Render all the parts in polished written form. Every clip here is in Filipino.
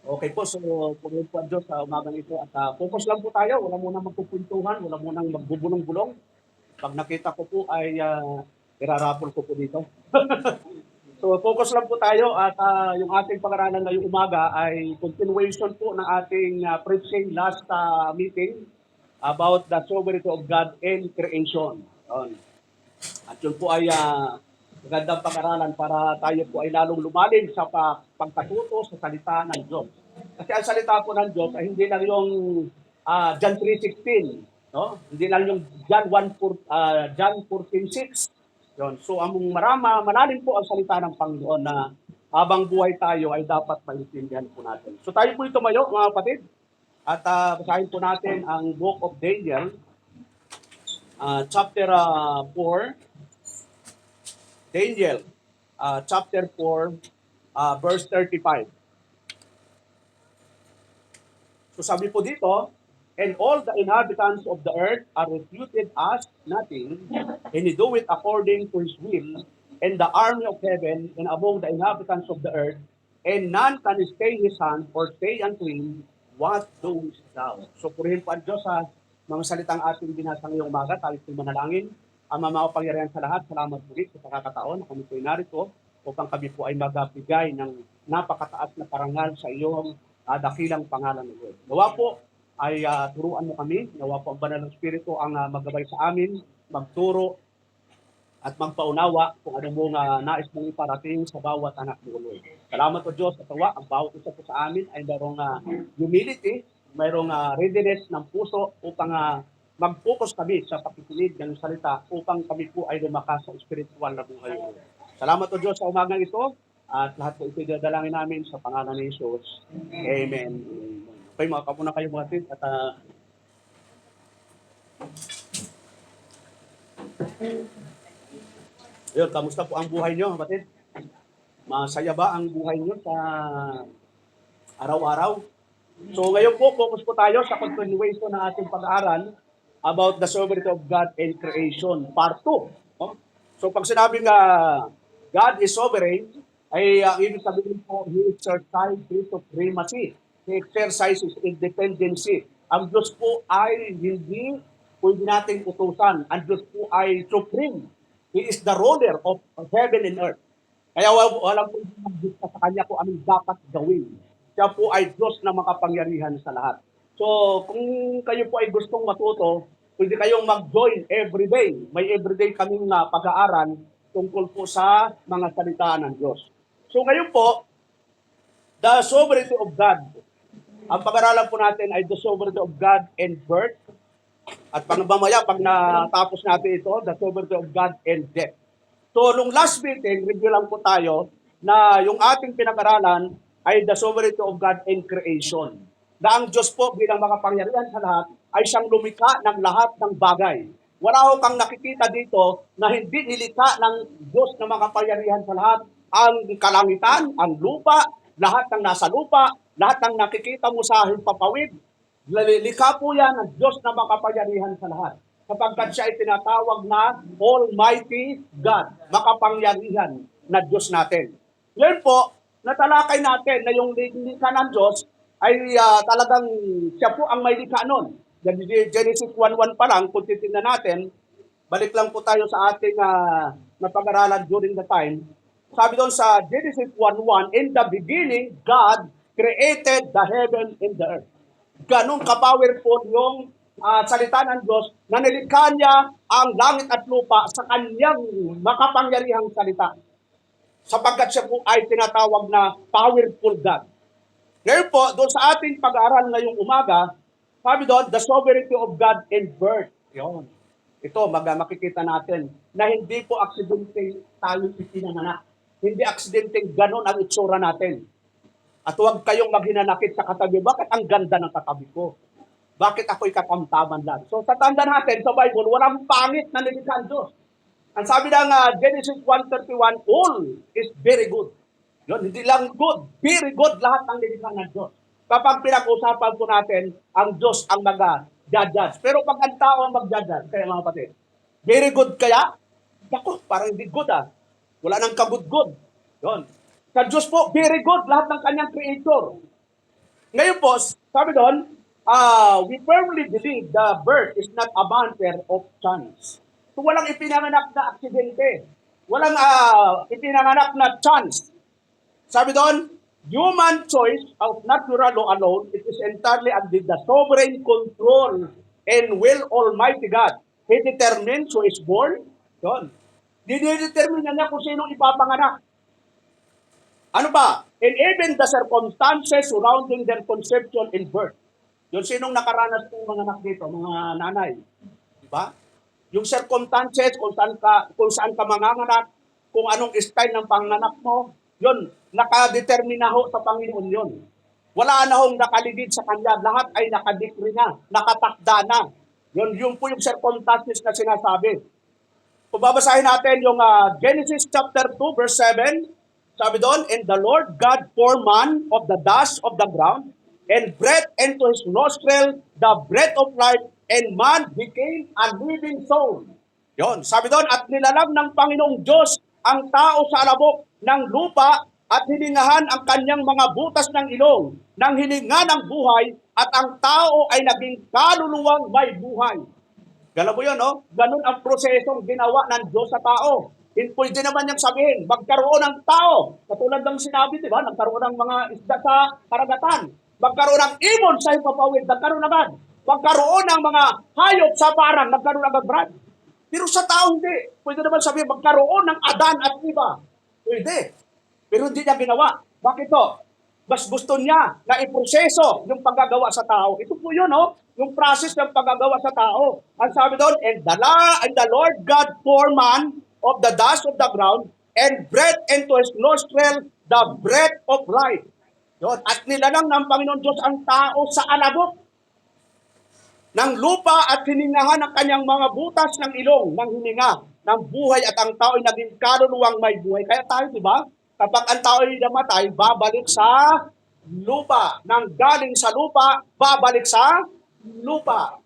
Okay po, so purihin po ang Diyos sa umagang ito at focus lang po tayo, wala munang magkukuwentuhan, wala munang magbubulong-bulong. 'Pag nakita ko po ay irarapol ko po dito. So focus lang po tayo at yung ating pag-aralan ngayong umaga ay continuation po ng ating preaching last meeting about the sovereignty of God in creation. Yun. At yun po ay magandang pag-aralan para tayo po ay lalong lumalim sa pagkatuto sa salita ng Diyos. Kasi ang salita po ng Diyos ay hindi lang yung John 3:16, no? Hindi lang yung John 14:6. Yun. So ang malalim po ang salita ng Panginoon na habang buhay tayo ay dapat maintindihan po natin. So tayo po tumayo mga kapatid at basahin po natin ang Book of Daniel, chapter 4, Daniel, chapter 4, verse 35. So sabi po dito, and all the inhabitants of the earth are reputed as nothing, and he do it according to his will, and the army of heaven and among the inhabitants of the earth, and none can stay his hand or say unto him, what doest thou? So purihin po ang Diyos sa mga salitang ating binasa ngayong umaga, tayo po manalangin. Ama makapangyarihan sa lahat, salamat ulit sa pagkakataon na kami po narito upang kami po ay magbigay ng napakataas na parangal sa iyong dakilang pangalan ng Lord. Nawa po ay turuan mo kami, nawa po ang banal ng Espiritu ang maggabay sa amin, magturo at magpaunawa kung ano mong nais mong iparating sa bawat anak mo, Lord. Salamat po Diyos at tawa, ang bawat isa po sa amin ay mayroong humility, mayroong readiness ng puso upang mag-focus kami sa pakikinig ng salita upang kami po ay lumakas sa spiritual na buhay. Lord. Salamat po Diyos sa umagang ito at lahat po ito dadalangin namin sa pangalan ni Jesus. Amen. Okay, makakapuna kayo mga tis at yun, kamusta po ang buhay nyo, kapatid? Masaya ba ang buhay nyo sa araw-araw? So ngayon po, focus po tayo sa continuation ng ating pag-aaral about the sovereignty of God and creation, part 2. No? So pag sinabing God is sovereign, ay ang ibig sabihin po, He exercises His supremacy. He exercises independency. Ang Diyos po ay hindi pwede nating utusan. Ang Diyos po ay supreme. He is the ruler of heaven and earth. Kaya walang pwede magdikta sa Kanya kung anong dapat gawin. Siya po ay Diyos na makapangyarihan sa lahat. So, kung kayo po ay gustong matuto, pwede kayong mag-join everyday. May everyday kaming pag-aaral tungkol po sa mga salita ng Diyos. So, ngayon po, the sovereignty of God. Ang pag-aralan po natin ay the sovereignty of God and birth. At mamaya, pag natapos natin ito, the sovereignty of God and death. So, nung last meeting, review lang po tayo na yung ating pinag-aralan ay the sovereignty of God in creation. Na ang Diyos po bilang makapangyarihan sa lahat ay siyang lumikha ng lahat ng bagay. Wala ho kang nakikita dito na hindi nilikha ng Diyos na makapangyarihan sa lahat ang kalangitan, ang lupa, lahat ng nasa lupa, lahat ng nakikita mo sa himpapawid. Likha po yan ng Diyos na makapangyarihan sa lahat sapagkat siya ay tinatawag na Almighty God, makapangyarihan na Diyos natin. Ngayon po, natalakay natin na yung likha ng Diyos ay talagang siya po ang may likha nun. Genesis 1:1 pa lang, kung titignan natin, balik lang po tayo sa ating napag-aralan during the time. Sabi doon sa Genesis 1:1, in the beginning, God created the heaven and the earth. Ganong ka-powerful yung salita ng Diyos na nilikha niya ang langit at lupa sa kanyang makapangyarihang salita. Sapagkat siya po ay tinatawag na powerful God. Ngayon po, doon sa ating pag-aaral ngayong umaga, sabi doon, the sovereignty of God in birth. Yun. Ito, makikita natin na hindi po aksidente tayo ipinanganak. Hindi aksidente ganon ang itsura natin. At huwag kayong maghinanakit sa katabi. Bakit ang ganda ng katabi ko? Bakit ako'y katamtaman lang? So sa tanda natin sa Bible, walang pangit na nilikha ang Diyos. Ang sabi ng Genesis 1:31, all is very good. Yun, hindi lang good, very good lahat ng nilikha ng Diyos. Kapag pinag-usapan po natin, ang Diyos ang mag-judge. Pero pag ang tao ang mag-judge, kaya mga kapatid, very good kaya? Ako, parang hindi good Wala nang ka-good-good. Yun. Sa Diyos po, very good lahat ng kanyang creator. Ngayon po, sabi doon, we firmly believe the birth is not a matter of chance. So walang ipinanganak na aksidente. Walang ipinanganak na chance. Sabi doon, human choice of natural law alone, it is entirely under the sovereign control and will Almighty God. He determines who is born. Doon. Dinedetermine niya kung sino ipapanganak. Ano ba? And even the circumstances surrounding their conception and birth. Yung sinong nakaranas ng mga anak dito, mga nanay. Di ba? Yung circumstances, kung saan ka manganganak, kung anong style ng panganak mo, yun, nakadetermina ho sa Panginoon yun. Wala na hong nakaligid sa Kanya. Lahat ay nakadikri na, nakatakda na. Yun po yung circumstances na sinasabi. Kung babasahin natin yung Genesis chapter 2 verse 7, sabi doon, and the Lord God formed man of the dust of the ground, and breathed into his nostril the breath of life, and man became a living soul. Yon, sabi doon, at nilalang ng Panginoong Diyos ang tao sa alabok ng lupa at hiningahan ang kanyang mga butas ng ilong, ng hininga ng buhay, at ang tao ay naging kaluluwang may buhay. Gala mo yun, no? Ganun ang prosesong ginawa ng Diyos sa tao. Pwede naman niyang sabihin, magkaroon ng tao. Katulad ng sinabi, di ba? Nagkaroon ng mga isda sa karagatan. Magkaroon ng ibon sa hipapawid. Nagkaroon agad. Magkaroon ng mga hayop sa parang. Nagkaroon agad, Brad. Pero sa tao, hindi. Pwede naman sabihin, magkaroon ng Adan at Eva. Pwede. Pero hindi niya ginawa. Bakit to? Mas gusto niya na iproseso yung paggagawa sa tao. Ito po yun, no? Yung process ng paggagawa sa tao. Ang sabi doon, and the Lord God formed man of the dust of the ground, and breathed into his nostril the breath of life. Yun. At nilalang ng Panginoon Diyos ang tao sa alabok ng lupa at hiningahan ang kanyang mga butas ng ilong, ng hininga, ng buhay, at ang tao ay naging kaluluwang may buhay. Kaya tayo, di ba? Kapag ang tao ay namatay, babalik sa lupa. Nang galing sa lupa, babalik sa lupa.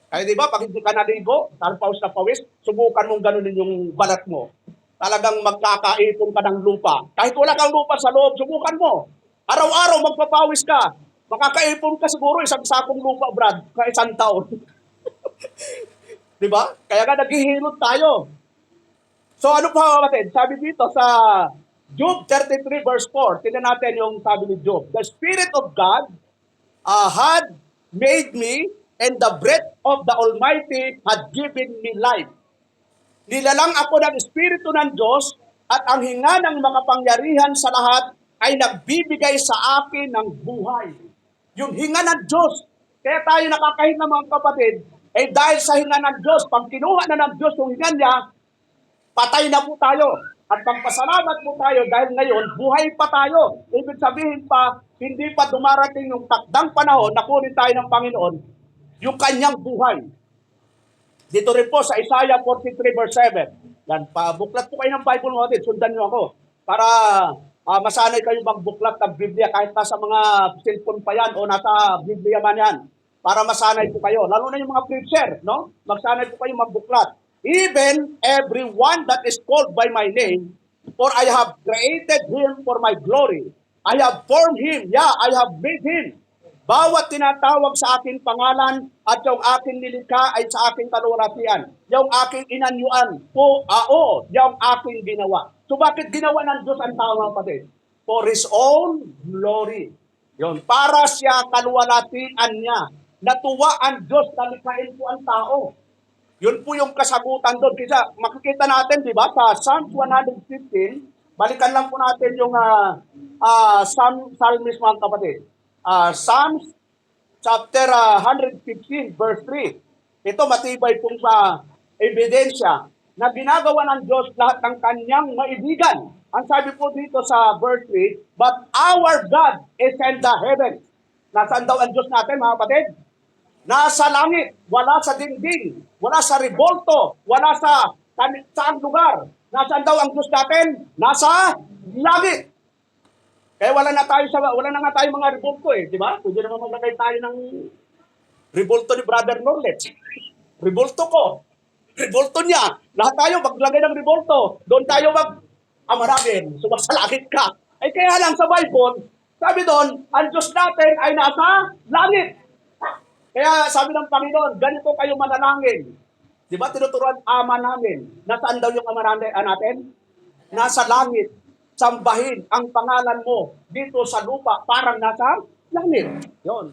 Kaya di ba, pag hindi ka naligo, paus na pawis, subukan mong ganunin yung balat mo. Talagang magkakaipon ka ng lupa. Kahit wala kang lupa sa loob, subukan mo. Araw-araw magpapawis ka. Makakaipon ka siguro isang sakong lupa, Brad, ka isang taon. Di ba? Kaya nga naghihilot tayo. So ano pa kapatid? Sabi dito sa Job 33 verse 4, tingnan natin yung sabi ni Job. The Spirit of God had made me, and the breath of the Almighty had given me life. Nilalang ako ng Espiritu ng Diyos, at ang hinga ng makapangyarihan sa lahat ay nagbibigay sa akin ng buhay. Yung hinga ng Diyos. Kaya tayo nakakahinga mga kapatid, eh dahil sa hinga ng Diyos, pag kinuha na ng Diyos yung hinga niya, patay na po tayo. At pagpasalamat po tayo dahil ngayon, buhay pa tayo. Ibig sabihin pa, hindi pa dumarating yung takdang panahon na kunin tayo ng Panginoon, yung kanyang buhay. Dito rin po sa Isaiah 43 verse 7. Yan, pabuklat po kayo ng Bible mo natin, sundan nyo ako. Para masanay kayo magbuklat ng Biblia kahit nasa mga cellphone pa yan o nasa Biblia man yan. Para masanay po kayo. Lalo na yung mga preacher, no? Magsanay po kayo magbuklat. Even everyone that is called by my name, for I have created him for my glory. I have formed him, I have made him. Bawat tinatawag sa aking pangalan at yung aking nilikha ay sa aking kalulatian. Yung aking inanyuan po, yung aking ginawa. So bakit ginawa ng Diyos ang tao mga kapatid? For His own glory. Yun, para siya kalwalatian niya. Natuwa ang Diyos na likhain po ang tao. Yun po yung kasagutan doon. Kaya makikita natin, di ba, sa Psalms 115, balikan lang po natin yung Psalmist mga kapatid. Psalms chapter 115 verse 3. Ito matibay pong sa ebidensya na ginagawa ng Diyos lahat ng kanyang maibigan. Ang sabi po dito sa verse 3, but our God is in the heavens. Nasaan daw ang Diyos natin mga kapatid? Nasa langit, wala sa dingding, wala sa rebolto, wala sa saang lugar. Nasaan daw ang Diyos natin? Nasa langit. Kaya wala na nga tayo mga rebolto di ba? Pwede naman maglagay tayo ng rebolto ni Brother Norlet. Rebolto ko. Rebolto niya. Lahat tayo maglagay ng rebolto. Doon tayo maraming, sumasalangit ka. Ay kaya lang sa Bible, Sabi doon, ang Diyos natin ay nasa langit. Kaya sabi ng Panginoon, ganito kayo manalangin. Di ba tinuturuan ama namin? Nasaan daw yung ama natin? Nasa langit. Sambahin ang pangalan mo dito sa lupa parang nasa langit. Yon.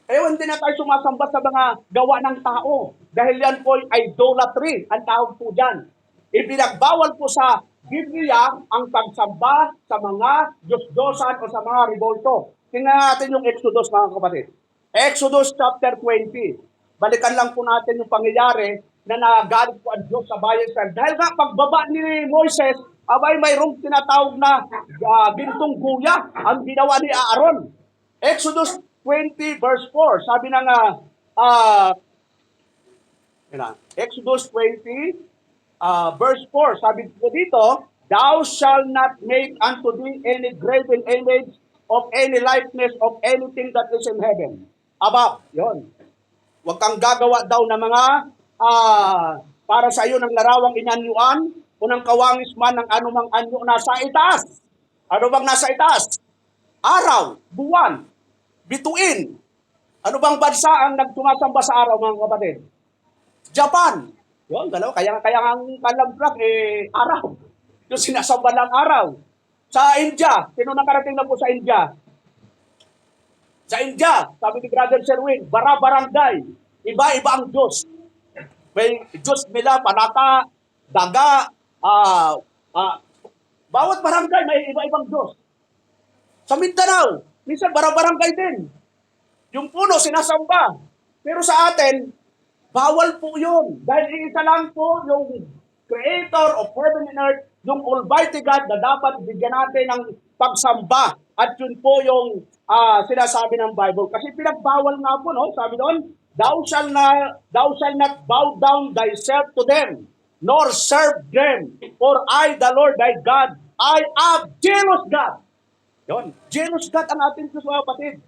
Kaya hindi na tayo sumasamba sa mga gawa ng tao. Dahil yan po ay idolatry, ang tawag po dyan. Ipinagbawal po sa Biblia ang pagsamba sa mga Diyos-Diyosan o sa mga revolto. Tingnan natin yung Exodus, mga kapatid. Exodus chapter 20. Balikan lang po natin yung pangyayari na nagalit po ang Diyos sa bayan Israel. Dahil nga pagbaba ni Moises, abay mayroong tinatawag na bintong kuya ang ginawa ni Aaron. Exodus 20 verse 4, sabi ng Exodus 20 verse 4, sabi po dito, thou shalt not make unto thee any graven image of any likeness of anything that is in heaven. Above, yon. Huwag kang gagawa daw ng mga para sa iyo ng larawang inanyuan o ng kawangis man ng anumang anyo nasa itaas. Ano bang nasa itaas? Araw, buwan, bituin. Ano bang bansa ang nagsumasamba sa araw, mga kapatid? Japan. Yun, dalawa. Kaya ang kalamplak, araw. Yung sinasamba ng araw. Sa India, sino nakarating na po sa India? Sa India, sabi ni Brother Sherwin, bara-barangay. Iba-iba ang Diyos. May Diyos nila, panata, daga, bawat barangay may iba-ibang Diyos. Sa Mindanao, minsan bara-barangay din. Yung puno, sinasamba. Pero sa atin, bawal po yun. Dahil isa lang po yung Creator of heaven and earth, yung Almighty God na dapat bigyan natin ng pagsamba. At yun po yung sinasabi ng Bible. Kasi pinagbawal nga po, no? Sabi doon, thou shall not bow down thyself to them, nor serve them. For I, the Lord thy God, I am jealous God. Yun. Jealous God ang ating Diyos, mga kapatid.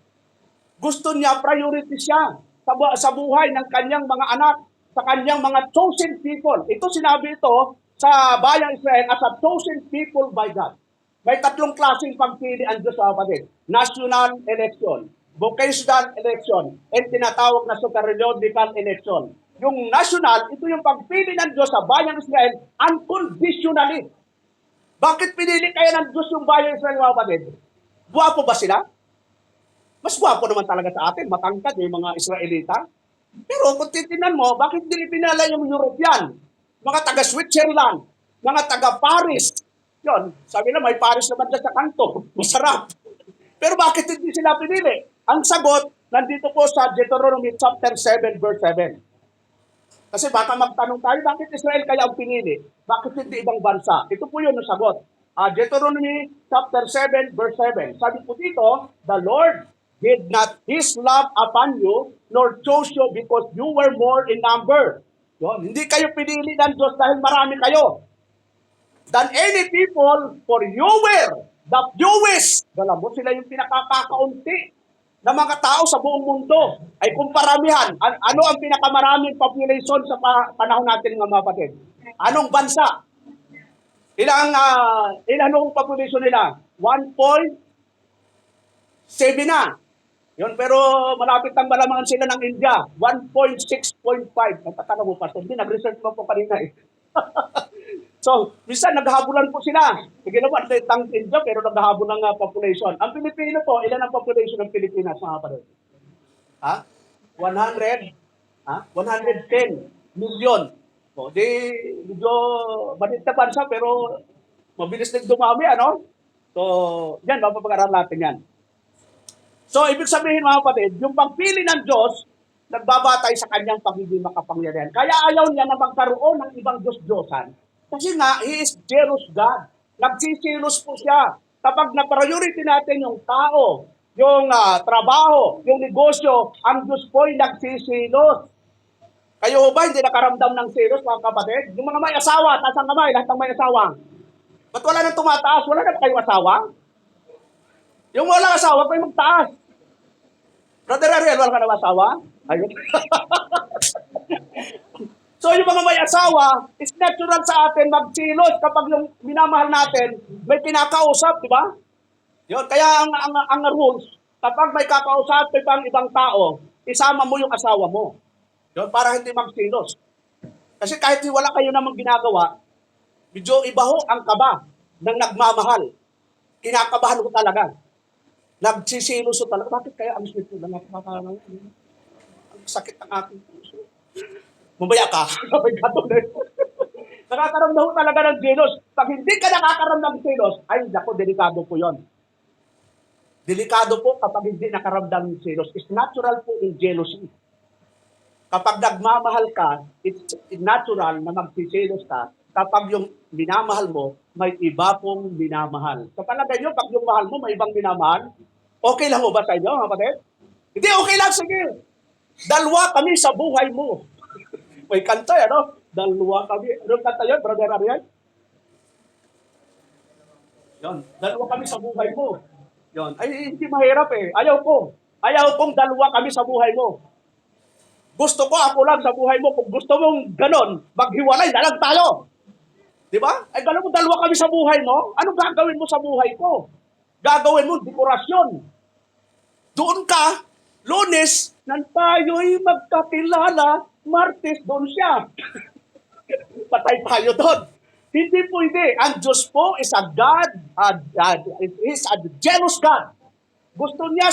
Gusto niya, priority siya sa buhay ng kanyang mga anak, sa kanyang mga chosen people. Ito sinabi ito sa bayang Israel as a chosen people by God. May tatlong klaseng pagpili ang Diyos, mga kapatid. National election, vocational election, and tinatawag na soteriological election. Yung national, ito yung pagpili ng Diyos sa bayang Israel unconditionally. Bakit pinili kaya ng Diyos yung bayang Israel, mga kapatid? Guwapo ba sila? Mas gwapo naman talaga sa atin, matangkad yung mga Israelita. Pero kung titinan mo, bakit hindi pinala yung European? Mga taga-Switzerland, mga taga-Paris. Yun, sabi na may Paris naman dyan sa kanto. Masarap. Pero bakit hindi sila pinili? Ang sagot, nandito po sa Deuteronomy chapter 7, verse 7. Kasi baka magtanong tayo, bakit Israel kaya ang pinili? Bakit hindi ibang bansa? Ito po yun ang sagot. Deuteronomy chapter 7, verse 7. Sabi po dito, the Lord did not His love upon you, nor chose you because you were more in number. Yun. Hindi kayo pinili ng Diyos dahil marami kayo. Than any people, for you were the fewest. Alam mo, sila yung pinakakaunti na mga tao sa buong mundo. Ay kung paramihan, ano ang pinakamaraming population sa panahon natin, mga kapatid? Anong bansa? Ilang population nila? 1.7 na. Yun, pero malapit ang malamangan sila ng India. 1.6.5. Nagtataka mo, Pastor. Hindi, nag-research mo po kanina eh. So, minsan naghahabulan po sila. Sige naman, ang India, pero naghahabol ng population. Ang Pilipino po, ilan ang population ng Pilipinas, mga kapatid? 110 million. O, di, medyo malit na bansa, pero mabilis din dumami, ano? So, yan, mapapag-aral natin yan. So, ibig sabihin, mga kapatid, yung pagpili ng Diyos, nagbabatay sa kanyang pagiging makapangyarihan. Kaya ayaw niya na magkaroon ng ibang Diyos-Diyosan. Kasi nga, He is jealous God. Nagsisilos po siya. Kapag na-priority natin yung tao, yung trabaho, yung negosyo, ang Diyos po'y nagsisilos. Kayo ba hindi nakaramdam ng silos, mga kapatid? Yung mga may asawa, taas ang kamay, lahat ng may asawa. Ba't wala nang tumataas? Wala na kayong asawa? Yung walang asawa, kayo magtaas. Brother Ariel, wala ka na asawa? Ayun. So yung mga may asawa, it's natural sa atin magsilos kapag yung minamahal natin, may kinakausap, di ba? Yun, kaya ang rules, kapag may kakausapin pang ibang tao, isama mo yung asawa mo. Yun, para hindi magsilos. Kasi kahit wala kayo namang ginagawa, medyo iba ho ang kaba ng nagmamahal. Kinakabahan ko talaga. Nagsisilos ko talaga. Bakit kaya ang sweet ko lang? Ang sakit ng aking puso. Mamaya ka. May katulad. Nakakaramdam ko talaga ng jealous. Pag hindi ka nakakaramdam ng jealous, ay, naku, delikado po yon. Delikado po kapag hindi nakaramdam ng jealous. It's natural po in jealousy. Kapag nagmamahal ka, it's natural na magsiselos ka kapag yung minamahal mo, may iba pong minamahal. Sa palagay nyo, pag yung mahal mo, may ibang minamahal, okay lang mo ba sa inyo, mga kapatid? Hindi, okay lang, sige. Dalawa kami sa buhay mo. May kanta yan, no? Dalawa kami. Anong kanta yun, Brother Ariel? Yun. Dalawa kami sa buhay mo. Yun. Ay, hindi mahirap eh. Ayaw ko. Ayaw kong dalawa kami sa buhay mo. Gusto ko ako lang sa buhay mo. Kung gusto mong ganon, maghiwalay na lang tayo. Di ba? Ay, gano'n mo, dalawa kami sa buhay mo. Anong gagawin mo sa buhay ko? Gagawin mo, dekorasyon. Doon ka, Lunes, nang tayo'y magkakilala, Martes, doon siya. Patay tayo doon. Hindi po hindi. Ang Diyos po is a God, is a jealous God. Gusto niya,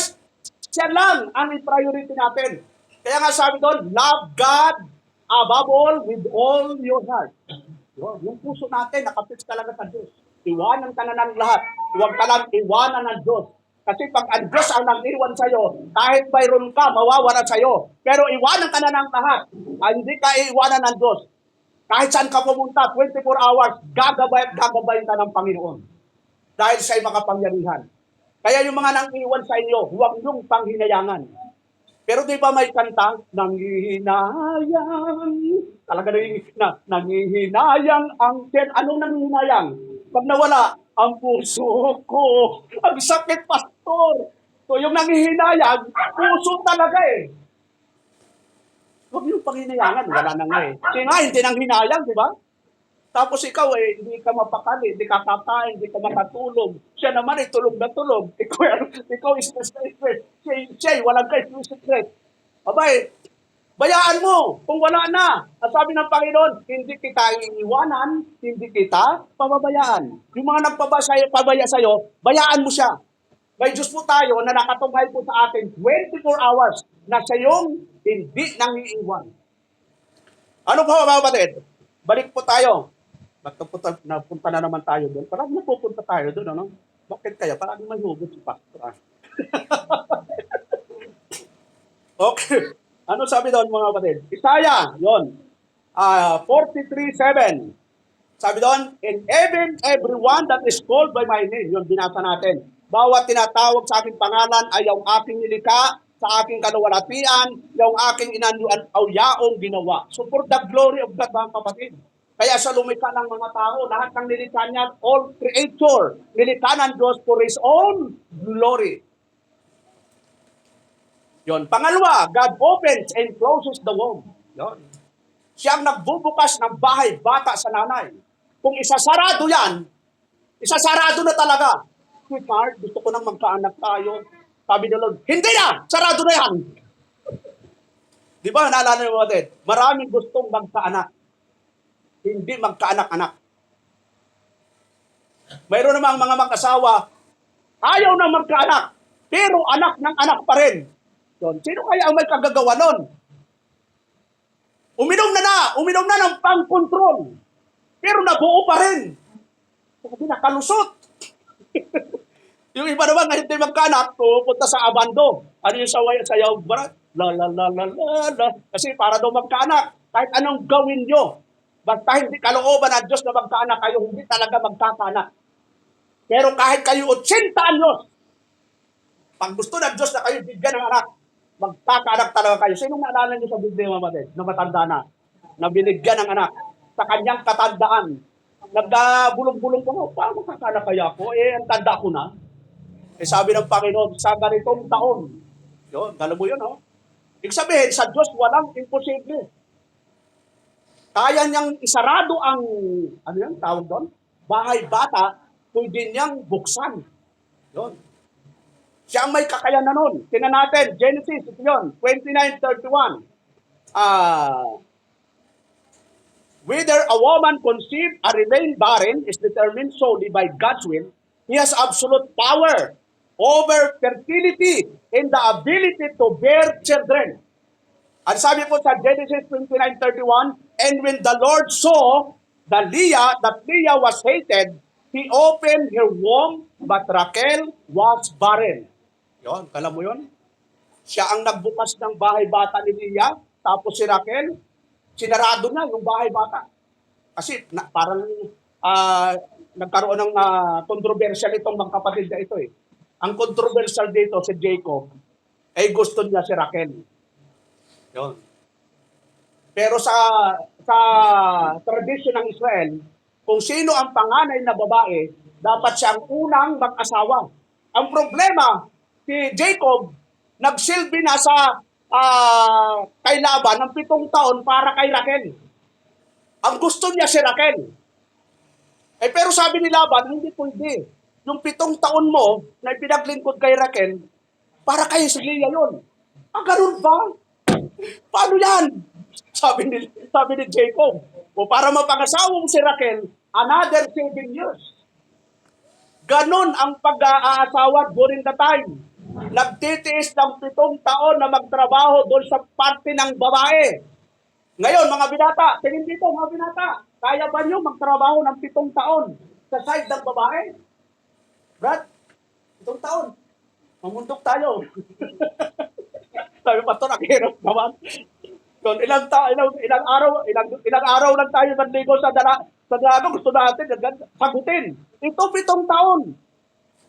siya lang ang priority natin. Kaya nga sabi doon, love God above all with all your heart. Yung puso natin, nakapit talaga sa Diyos. Iwanan ka na ng lahat. Huwag ka lang iwanan ng Diyos. Kasi pag ang Diyos ang nag-iwan sa'yo, kahit mayroon ka, mawawalan sa'yo. Pero iwanan ka na ng lahat. Hindi ka iwanan ng Diyos. Kahit saan ka pumunta, 24 hours, gagabay at gagabay ka ng Panginoon. Dahil siya'y makapangyarihan. Kaya yung mga nang iwan sa inyo, huwag niyong panghinayangan. Pero di ba may kanta, nanghihinayang, talaga nanghihinayang ang ten. Anong nanghihinayang? Pag nawala, ang puso ko, ang sakit, pastor. So yung nanghihinayang, puso talaga eh. Huwag yung panghinayangan, wala na nga eh. Kasi nga, hindi nanghinayang, di ba? Tapos ikaw eh, hindi ka mapakali, hindi ka kakain, hindi ka makatulog. Siya naman ay tulog na tulog. Ikaw is stress na stress. Siya walang ka stress. Abay, bayaan mo kung wala na. Ang sabi ng Panginoon, hindi kita iiwanan, hindi kita pababayaan. Yung mga nagpabaya sa'yo, bayaan mo siya. May Diyos po tayo na nakatunghay po sa atin 24 hours na siya yung hindi nang iiwan. Ano po mga kapatid? Balik po tayo. Napunta na naman tayo doon. Parang napupunta tayo doon, ano? Bakit kaya? Parang may hugot si Pastor. Okay. Ano sabi doon mga kapatid? Isaiah, yon. 43:7. Sabi doon, and even everyone that is called by my name, yun binasa natin. Bawat tinatawag sa aking pangalan ay yung aking nilikha, sa aking kaluwalhatian, yung aking inanyuan o yaong ginawa. So for the glory of God, mga kapatid. Kaya sa lumikha ng mga tao, lahat ng nilikha niya, all creator, nilikha ng Diyos for His own glory. Yon. Pangalawa, God opens and closes the womb. Yon. Siyang nagbubukas ng bahay bata sa nanay. Kung isasarado yan, isasarado na talaga. Sweetheart, gusto ko nang magkaanak tayo. Sabi ni Lord, hindi na! Sarado na yan! Di ba, naalala niyo mga din? Maraming gustong magkaanak. Hindi magkaanak-anak. Mayroon namang mga mag-asawa, ayaw na magkaanak, pero anak ng anak pa rin. Yun. Sino kaya ang may kagagawa nun? Uminom na ng pang-control. Pero nabuo pa rin. Sabi na, kalusot. Yung iba naman na hindi magkaanak, pupunta sa abando. Ano yung sayaw, barat? La la la la la la. Kasi para daw magkaanak, kahit anong gawin nyo, basta hindi kalooban ng Diyos na magkaanak kayo, hindi talaga magkakaanak. Pero kahit kayo 80 anyos, pag gusto ng Diyos na kayo bigyan ng anak, magkakaanak talaga kayo. Sinong naalala niyo sa Biblia, mga kapatid, na matanda na binigyan ng anak, sa kanyang katandaan, nagabulong-bulong ko, paano magkakaanak kaya ako? Ang tanda ko na. Sabi ng Panginoon, sa ganitong taon, yun, alam mo yun, no? Ibig sabihin, sa Diyos walang imposible. Kaya niyang isarado ang, ano yan, tawag doon? Bahay bata, pwede niyang buksan. Yun. Siya ang may kakayanan nun. Tingnan natin, Genesis, ito yun, 29:31. Whether a woman conceived or remain barren is determined solely by God's will. He has absolute power over fertility and the ability to bear children. Ang sabi po sa Genesis 29:31, and when the Lord saw that Leah was hated, he opened her womb, but Raquel was barren. Yon, kala mo yon? Siya ang nagbukas ng bahay bata ni Leah, tapos si Raquel, sinarado na yung bahay bata. Kasi parang nagkaroon ng controversial itong mga kapatid na ito eh. Ang controversial dito si Jacob, ay gusto niya si Raquel. Yun. Pero sa tradisyon ng Israel, kung sino ang panganay na babae, dapat siyang unang mag-asawa. Ang problema, si Jacob, nagsilbi na sa kay Laban ng 7 taon para kay Raquel. Ang gusto niya si Raquel. Pero sabi ni Laban, hindi pwede. Yung 7 taon mo na ipinaglingkod kay Raquel, para kay si Leah yun. Ganun ba? Paano yan? Sabi ni Jacob, o para mapangasawa si Raquel, another 7 years. Ganon ang pag-aasawa during the time. Nagtitiis ng 7 taon na magtrabaho doon sa parte ng babae. Ngayon, mga binata, tingin dito, mga binata, kaya ba nyo magtrabaho ng 7 taon sa side ng babae? Brad, 7 taon. Mamundok tayo. Sabi pa ito, nakihirap naman. Kung ilang araw lang tayo nandito sa dalaga, gusto natin sagutin. Ito 7 taon.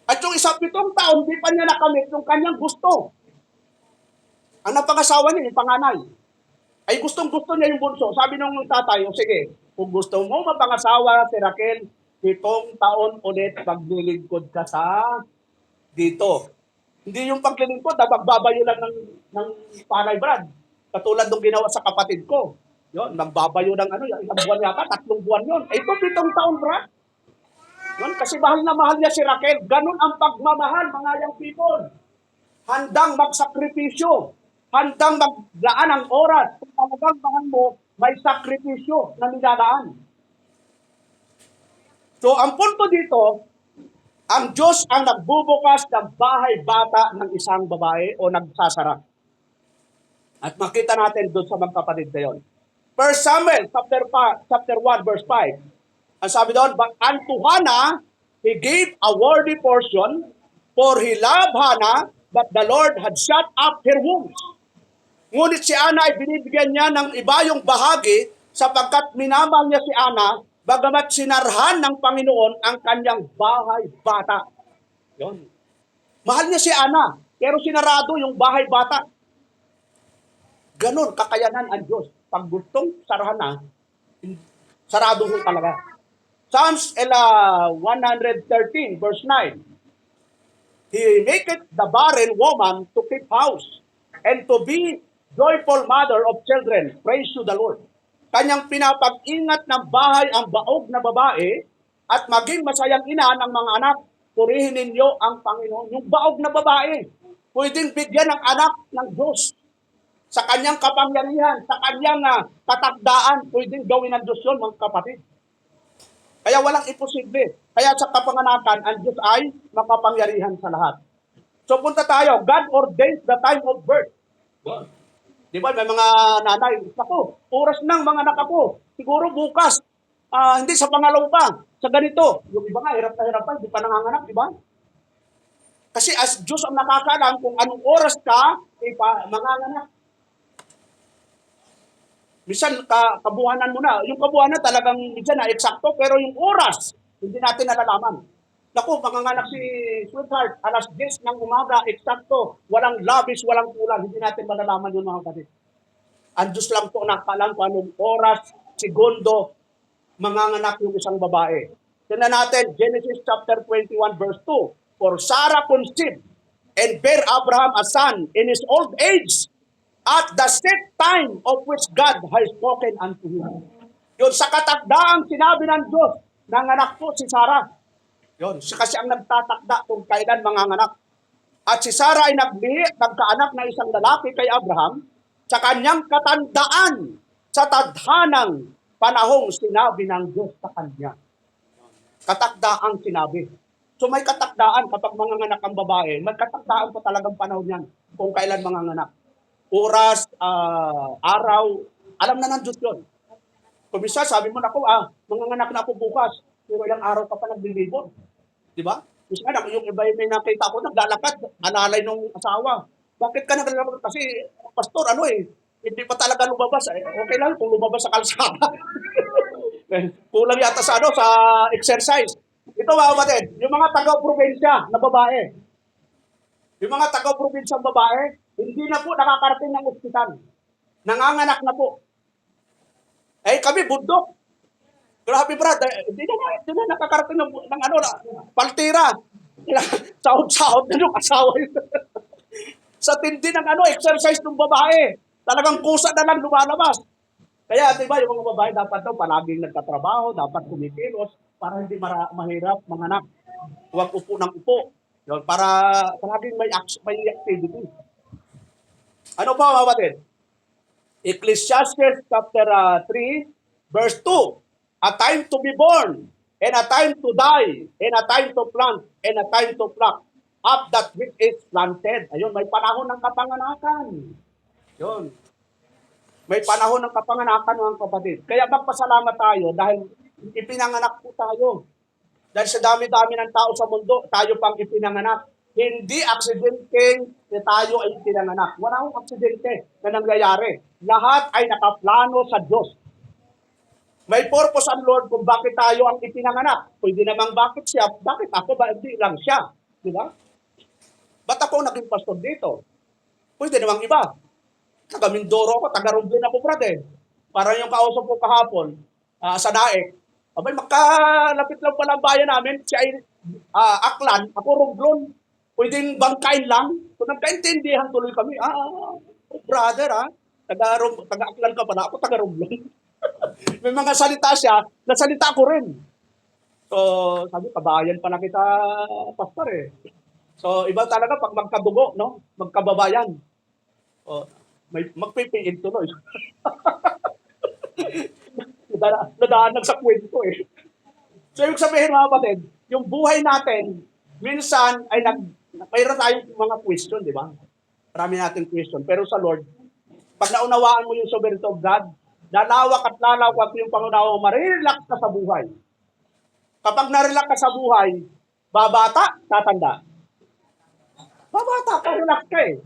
At yung isang 7 taon, di pa niya nakamit yung kanyang gusto. Ang napangasawa niya, yung panganay. Ay gustong-gusto niya yung bunso. Sabi ng tatay, sige, kung gusto mo mapangasawa si Raquel, 7 taon ulit paglilingkod ka sa dito. Hindi yung paglilingkod, magbabayo lang ng palay, Brad. Katulad ng ginawa sa kapatid ko. Yun, nagbabayo ng ilang buwan yata, 3 buwan yun. Ito 7 taon, Brad. Yun, kasi mahal na mahal niya si Raquel. Ganun ang pagmamahal, mga young people. Handang magsakripisyo. Handang maglaan ang oras. Kung talagang mahal mo, may sakripisyo na nilalaan. So, ang punto dito, ang Diyos ang nagbubukas ng bahay bata ng isang babae o nagsasara. At makita natin doon sa mga kapatid na yun. 1 Samuel, chapter 1, verse 5. Ang sabi doon, but unto Hannah, he gave a worthy portion, for he loved Hannah, but the Lord had shut up her wombs. Ngunit si Ana ay binibigyan niya ng iba yung bahagi sapagkat minamahal niya si Ana, bagamat sinarhan ng Panginoon ang kanyang bahay bata. Yun. Mahal niya si Ana, pero sinarado yung bahay bata. Ganon, kakayanan ang Diyos. Pag gustong sarahan na, sarado ho talaga. Psalms 113, verse 9. He maketh the barren woman to keep house, and to be joyful mother of children. Praise to the Lord. Kanyang pinapag-ingat ng bahay ang baog na babae at maging masayang ina ng mga anak. Purihin ninyo ang Panginoon. Yung baog na babae, pwedeng bigyan ng anak ng Diyos. Sa kanyang kapangyarihan, sa kanyang katakdaan, pwedeng gawin ng Diyos yun, mga kapatid. Kaya walang imposible. Kaya sa kapanganakan, ang Diyos ay makapangyarihan sa lahat. So punta tayo, God ordains the time of birth. Di ba, may mga nanay, ako, oras ng mga anak ako, siguro bukas, hindi sa pangalaw pa, sa ganito. Yung iba nga, hirap na hirap pa, hindi pa nanganganak, di ba? Kasi as Diyos ang nakakalam kung anong oras ka, manganganak. Minsan, kabuhanan mo na. Yung kabuhanan talagang minsan na eksakto, pero yung oras, hindi natin nalalaman. Naku, manganganak si Sweetheart, alas 10 ng umaga, eksakto, walang labis, walang kulang, hindi natin malalaman yung mga kapatid. Ang Diyos lang po nakalam kung anong oras, segundo, manganganak yung isang babae. Tignan natin, Genesis chapter 21, verse 2. For Sarah conceived and bare Abraham a son in his old age, at the set time of which God has spoken unto him. Yun, sa katakdaang sinabi ng Diyos, nanganak po si Sarah. Yun, kasi ang nagtatakda kung kailan manganganak. At si Sarah ay nagkaanak ng isang lalaki kay Abraham sa kanyang katandaan sa tadhanang panahong sinabi ng Diyos sa kanya. Katakdaang sinabi. So may katakdaan kapag manganganak ang babae, may katakdaan pa talagang panahon yan kung kailan manganganak. Oras, araw, alam na ng Diyos yun. Kung bisa, sabi mo na ako, manganganak na ako bukas, pero ilang araw ka pa naglilibon. Di ba? Kasi nga, yung iba yung may nakita ko, naglalakad, alalay nung asawa. Bakit ka naglalakad? Kasi, pastor, hindi pa talaga lumabas. Okay lang kung lumabas sa kalsada. Kulang yata sa exercise. Ito mga kapatid, yung mga taga-probinsya na babae, yung mga taga-probinsya babae, hindi na po nakakarating ng ospital. Nanganganak na po. Kami, bundok. Grabe brad, hindi na nakakarating ng paltira. Sahod-sahod na yung asawa yun. Sa tindi ng exercise ng babae, talagang kusa na lang lumalabas. Kaya, di ba, yung mga babae dapat daw palaging nagtatrabaho, dapat kumikilos, para hindi mahirap manganak. Huwag upo ng upo. Yun, para palaging may activity. Ano pa, mga kapatid? Ecclesiastes chapter 3, verse 2. A time to be born, and a time to die, and a time to plant, and a time to pluck up that which is planted. Ayun, may panahon ng kapanganakan. Yun. May panahon ng kapanganakan, mga kapatid. Kaya magpasalamat tayo dahil ipinanganak po tayo. Dahil sa dami-dami ng tao sa mundo, tayo pang ipinanganak. Hindi aksidente na tayo ay ipinanganak. Wala akong aksidente na nangyayari. Lahat ay nakaplano sa Diyos. May purpose ang Lord kung bakit tayo ang ipinanganak. Pwede namang bakit siya, bakit ako ba hindi lang siya? Di ba? Ba't ako naging pastor dito? Pwede namang iba. Taga Mindoro ako, taga Romblon ako, brother. Parang yung kausap ko kahapon sa Daek. Abay, makalapit lang pala ang bayan namin. Siya ay Aklan, ako Romblon. Pwedeng bangkain lang. Kung nagkaintindihan tuloy kami, brother, taga-Aklan ka pala, ako taga-Romblon. May mga salita siya, nasalita ko rin. So, sabi, kabayan pala kita, pastor eh. So, iba talaga pag magkadugo, no? Magkababayan. Magpipiin tuloy. Nadaanan sa kwento eh. So, ibig sabihin mga kapatid, yung buhay natin, minsan ay mayroon tayong mga question, di ba? Marami natin question. Pero sa Lord, pag naunawaan mo yung sovereignty of God, lalawak at lalawak yung pangunawa, marirelax ka sa buhay. Kapag narelax ka sa buhay, babata, tatanda. Babata ka, relax ka eh.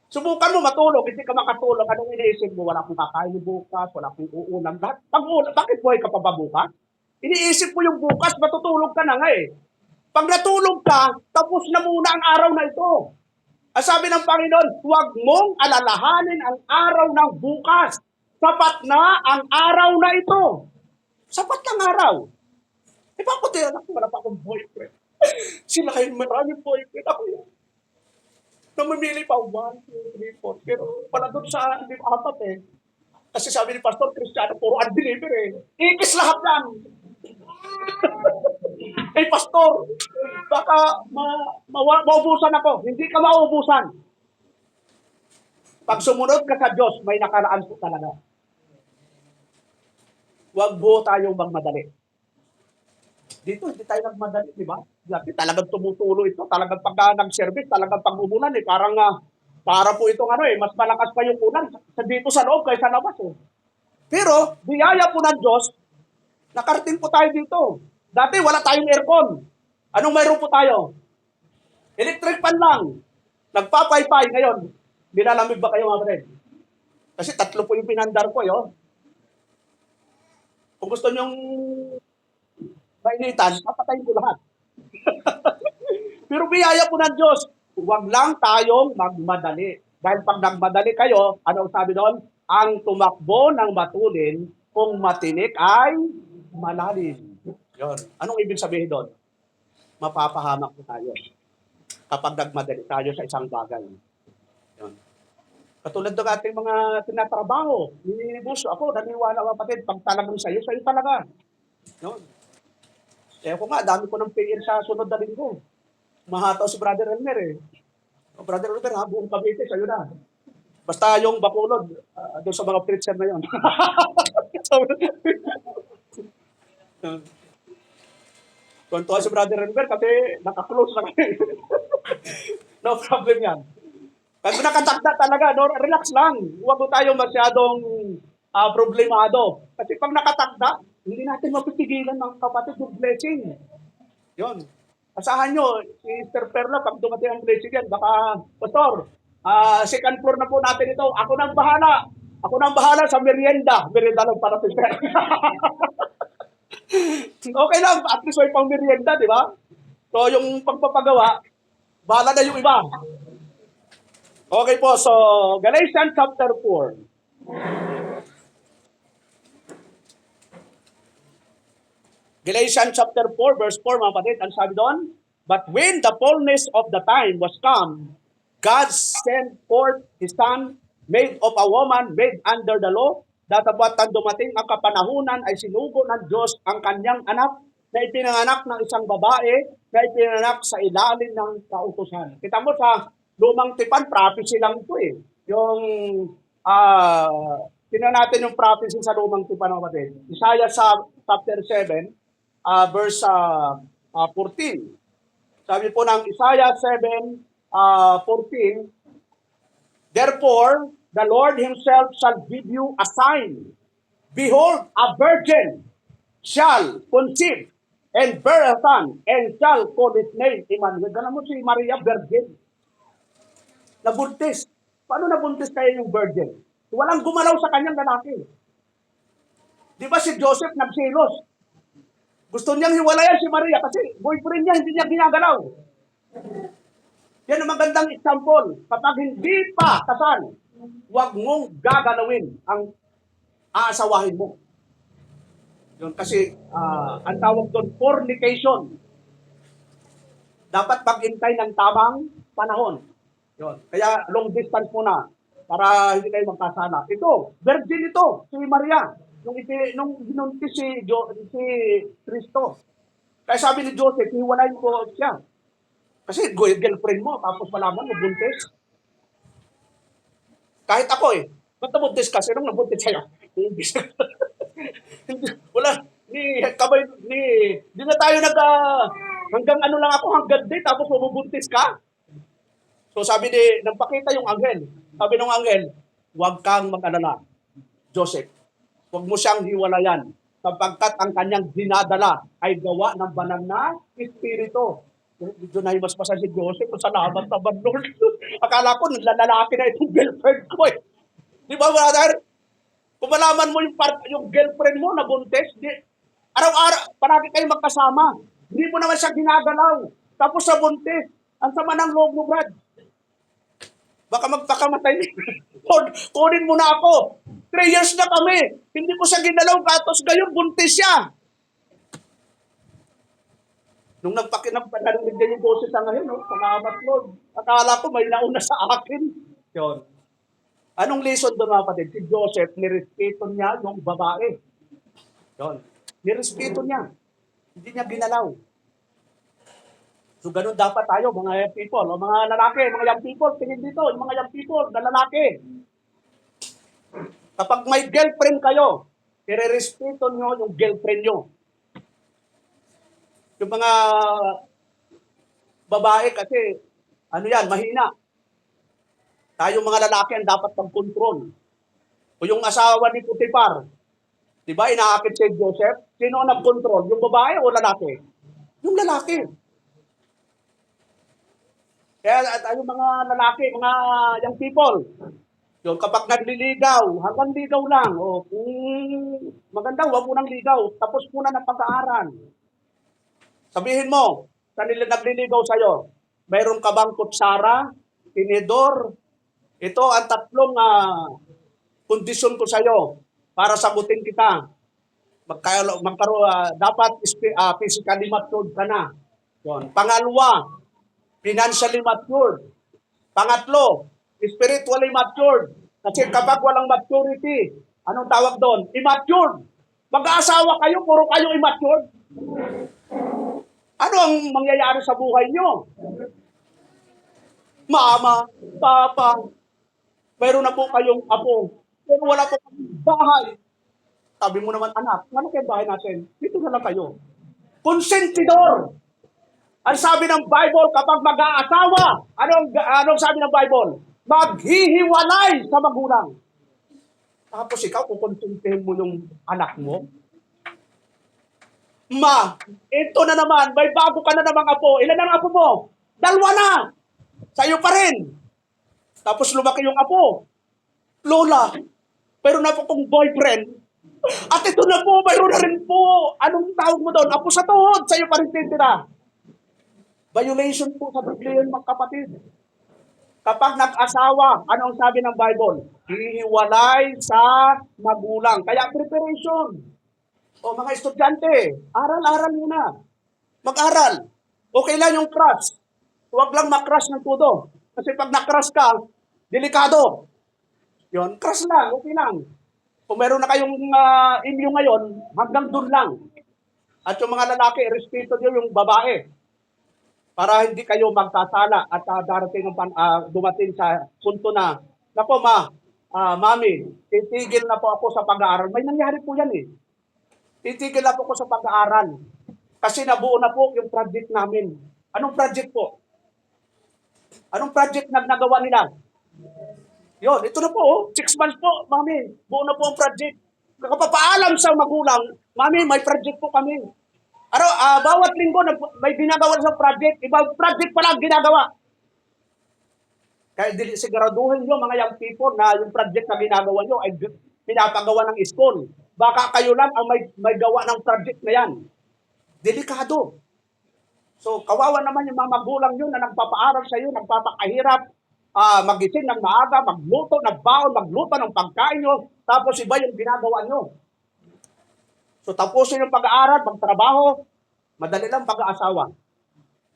Subukan mo matulog, hindi ka makatulog. Anong iniisip mo? Wala akong kakain bukas, wala akong uulam. Bakit buhay ka pa ba bukas? Iniisip mo yung bukas, matutulog ka na nga eh. Pag natulog ka, tapos na muna ang araw na ito. Ang sabi ng Panginoon, huwag mong alalahanin ang araw ng bukas. Sapat na ang araw na ito. Sapat ng araw. Ipapatira na ako, wala pa akong boyfriend. Sila kayo maraming boyfriend. Ako yun. Namimili pa, 1, 2, 3, 4. Pero pala doon sa hindi ko apat eh. Kasi sabi ni Pastor Cristiano, puro unbeliever eh. Ikis lahat yan. Pastor, baka maubusan ako. Hindi ka maubusan. Pag sumunod ka sa Diyos, may nakaraan po talaga. Huwag po tayong magmadali. Dito, hindi tayo nagmadali, di ba? Dati talagang tumutulo ito. Talagang pagka nag-service, talagang pag-umulan eh. Para po itong mas malakas pa yung ulan dito sa loob kaysa sa labas eh. Pero, biyaya po ng Diyos, nakarating po tayo dito. Dati wala tayong aircon. Anong mayroon po tayo? Electric fan lang. Nagpapaypay ngayon. Binalamig ba kayo mga kapatid? Kasi 3 po yung pinandar ko yun. Kung gusto nyong mainitan, papatayin ko lahat. Pero biyaya po ng Diyos, huwag lang tayong magmadali. Dahil pag nagmadali kayo, ano sabi doon? Ang tumakbo ng matulin, kung matinik ay malalim. Yun. Anong ibig sabihin doon? Mapapahamak po tayo kapag nagmadali tayo sa isang bagay. Yun. Katulad ng ating mga tinatrabaho, ninibuso ako, naniwala kapatid, pag talagang sa'yo talaga. Yun. Kaya ko nga, dami ko ng payer sa sunod na linggo. Mahataw si Brother Elmer eh. Brother Oliver, ha, buong Cavite, sa'yo na. Basta yung Bacolod, doon sa mga preacher na yun. So, Tuwan-tuwa si Brother Oliver kasi naka-close na kami. No problem yan. Pag nakatakda talaga, no, relax lang. Huwag mo tayo masyadong problemado. Kasi pag nakatakda, hindi natin mapipigilan ng kapatid yung blessing. Yun. Asahan nyo, si Mr. Perla, pag dumating ang blessing yan, baka, Pastor, second floor na po natin ito. Ako nang bahala. Ako nang bahala sa merienda. Merienda lang para sa Mr. Okay lang, at least may pang merienda, di ba? So, yung pagpapagawa, bahala na yung iba. Okay po, so Galatians chapter 4. Galatians chapter 4, verse 4, mga kapatid, ang sabi doon, but when the fullness of the time was come, God sent forth His Son, made of a woman, made under the law, datapatan dumating ang kapanahunan ay sinugo ng Diyos ang kanyang anak na ipinanganak ng isang babae na ipinanganak sa ilalim ng kautusan. Kita mo sa lumang tipan, prophecy lang ito eh. Yung, tingnan natin yung prophecy sa lumang tipan, mga kapatid. Isaiah sa chapter 7, verse 14. Sabi po ng Isaiah 7, 14, therefore, the Lord Himself shall give you a sign. Behold, a virgin shall conceive and bear a son, and shall call his name Emmanuel. Ganun mo si Maria, virgin. Nabuntis. Paano nabuntis kaya yung virgin? Walang gumalaw sa kanyang lalaki. Di ba si Joseph nagselos? Gusto niyang hiwalayan si Maria kasi boyfriend niya, hindi niya ginagalaw. Yan ang magandang example. Kapag hindi pa kasal, huwag mong gagalawin ang aasawahin mo. Yun, kasi ang tawag doon, fornication. Dapat maghintay ng tamang panahon. Yun. Kaya long distance muna para hindi kayo magkasala. Ito, virgin ito, si Maria. Nung binuntis si Kristo. Kaya sabi ni Joseph, hiwalayin ko siya. Kasi girlfriend mo, tapos malaman mo, buntis. Kahit ako ba't nabuntis ka? Sinong nabuntis sa'yo? Wala, di na tayo hanggang ano lang ako, hanggang day, tapos mabubuntis ka? So sabi nagpakita yung anghel. Sabi ng anghel, huwag kang mag-alala, Joseph. Huwag mo siyang hiwalayan, sapagkat ang kanyang dinadala ay gawa ng banal na espiritu. Medyo nahimasmasan si Joseph, salamat naman, Lord. Akala ko, lalaki na itong girlfriend ko Di ba, brother? Kung malaman mo yung girlfriend mo na buntis, araw-araw, paragi kayo magkasama. Hindi mo naman siya ginagalaw. Tapos sa buntis, ang sama ng loob mo, Brad. Baka magpakamatay. Lord, kunin mo na ako. 3 years na kami. Hindi ko siya ginalaw, gatos gayon, buntis siya. Nung narinig niya yung boses sa ngayon, salamat Lord. Akala ko may nauna sa akin. Yun. Anong lesson doon, mga kapatid? Si Joseph, nirespeto niya yung babae. Yun. Nirespeto niya. Hindi niya ginalaw. So, ganun dapat tayo, mga young people, o mga lalaki, mga young people, tingin dito, yung mga young people, na lalaki. Kapag may girlfriend kayo, irerespeto nyo yung girlfriend nyo. Yung mga babae kasi, mahina. Tayo mga lalaki ang dapat mag-control. O yung asawa ni Potiphar, di ba, inaakit si Joseph, sino ang nag-control? Yung babae o lalaki? Yung lalaki. Kaya tayo mga lalaki, mga young people, yung kapag nagliligaw, hanggang ligaw lang, maganda, huwag mo nang ligaw, tapos muna ng pag-aaral. Sabihin mo, sa nagliligaw sa'yo, mayroon ka bang kutsara, tinidor? Ito ang tatlong kondisyon ko sa'yo para sagutin kita. Dapat physically matured ka na. Yun. Pangalawa, financially matured. Pangatlo, spiritually matured. Kasi kapag walang maturity, anong tawag doon? Immature. Mag-aasawa kayo, puro kayo immature. Ano ang mangyayari sa buhay nyo? Mama, Papa, mayroon na po kayong apo. Pero wala po kayong bahay. Sabi mo naman, anak, ano kayo bahay natin? Dito na lang kayo. Konsentidor! Ang sabi ng Bible, kapag mag-aasawa, anong sabi ng Bible? Maghihiwalay sa magulang. Tapos ikaw, kukonsintihin mo yung anak mo? Ma, ito na naman, may bago ka na namang apo. Ilan ang apo mo? Dalawa na! Sa'yo pa rin. Tapos lumaki yung apo. Lola, pero na po kong boyfriend. At ito na po, mayroon na rin po. Anong tawag mo doon? Apo sa tuhod, sa'yo pa rin titira. Violation po sa Biblia yun, mga kapatid. Kapag nag-asawa, ano ang sabi ng Bible? Hihiwalay sa magulang. Kaya preparation. O mga estudyante, aral-aral muna. Mag-aral. Okay lang yung crush. Huwag lang makrush ng todo. Kasi pag nakrush ka, delikado. Yun, crush lang, okay lang. Kung meron na kayong inyo ngayon, hanggang doon lang. At yung mga lalaki, respeto nyo yung babae. Para hindi kayo magkasala at darating dumating sa punto na, nako mami, titigil na po ako sa pag-aaral. May nangyari po yan eh. Titigil na po ako sa pag-aaral. Kasi nabuo na po yung project namin. Anong project po? Anong project na nagawa nila? Yun, ito na po, 6 months po, mami, buo na po ang project. Kapapaalam sa magulang, mami, may project po kami. Bawat linggo may ginagawa sa project, ibang project pa lang ginagawa. Kaya siguraduhin nyo mga young people na yung project na ginagawa nyo ay pinapagawa ng school. Baka kayo lang ang may gawa ng project na yan. Delikado. So, kawawa naman yung mga magulang nyo na nagpapaaral sa iyo, nagpapakahirap, magising ng maaga, magluto ng baon, magluto ng pagkain nyo, tapos iba yung ginagawa nyo. So, tapusin yung pag-aaral, magtrabaho, madali lang pag-aasawa.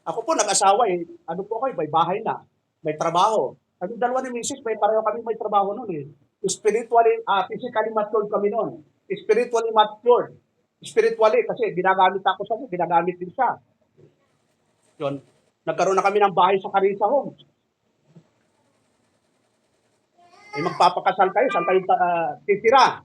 Ako po, nag-asawa eh. Ano po kayo, may bahay na, may trabaho. Kami dalawa ni Mrs., pareho kami may trabaho noon eh. Spiritually, physically matured kami noon. Spiritually matured. Spiritually, kasi ginagamit ako sa niya, ginagamit din siya. Yun. Nagkaroon na kami ng bahay sa Carissa Homes. Eh, magpapakasal kayo, saan kayo titira?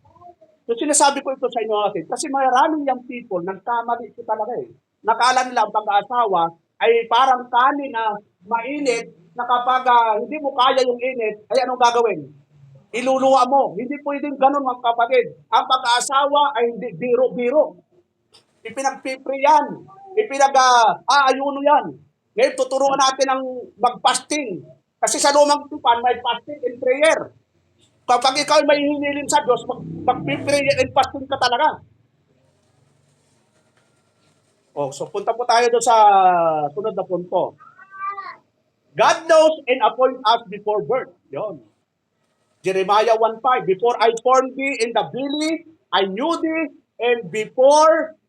So sinasabi ko ito sa inyo natin, kasi maraming young people, nagkamali ito talaga eh. Nakala nila ang pag-aasawa ay parang kanin na mainit, na kapag hindi mo kaya yung init, ay anong gagawin? Iluluwa mo. Hindi pwedeng ganun mga kapatid. Ang pag-aasawa ay hindi biro-biro. Ipinagpipre yan. Ayuno yan. Ngayon, tuturuan natin ang mag-fasting. Kasi sa lumang tupan, may fasting and prayer. Kapag ikaw may hinilin sa Diyos, mag-prayer and fasting ka talaga. So punta po tayo doon sa sunod na punto. God knows and appoint us before birth. Yun. Jeremiah 1:5, before I formed thee in the belly, I knew thee, and before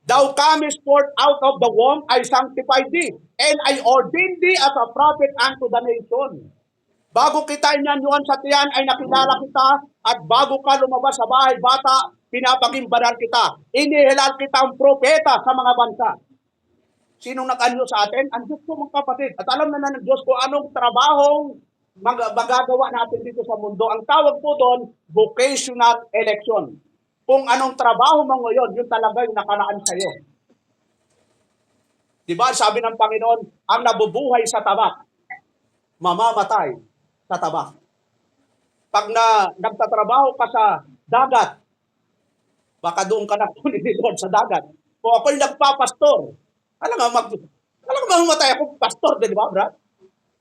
thou camest forth out of the womb, I sanctified thee, and I ordained thee as a prophet unto the nation. Bago kita inyanyuan sa tiyan, ay nakilala kita, at bago ka lumabas sa bahay bata, pinapagimbaran kita. Inihilal kitang propeta sa mga bansa. Sinong nag-anyo sa atin? Ang Diyos ko, mga kapatid. At alam na ng Diyos ko anong trabahong magagawa natin dito sa mundo. Ang tawag po doon, vocational election. Kung anong trabaho mo ngayon, yun talaga yung nakalaan sa iyo. Diba, sabi ng Panginoon, ang nabubuhay sa tabak, mamamatay sa tabak. Pag nagtatrabaho ka sa dagat, baka doon ka na kunin ni Lord sa dagat. Kung ako'y nagpapastor, alam nga mamatay ako, pastor, di ba, brad?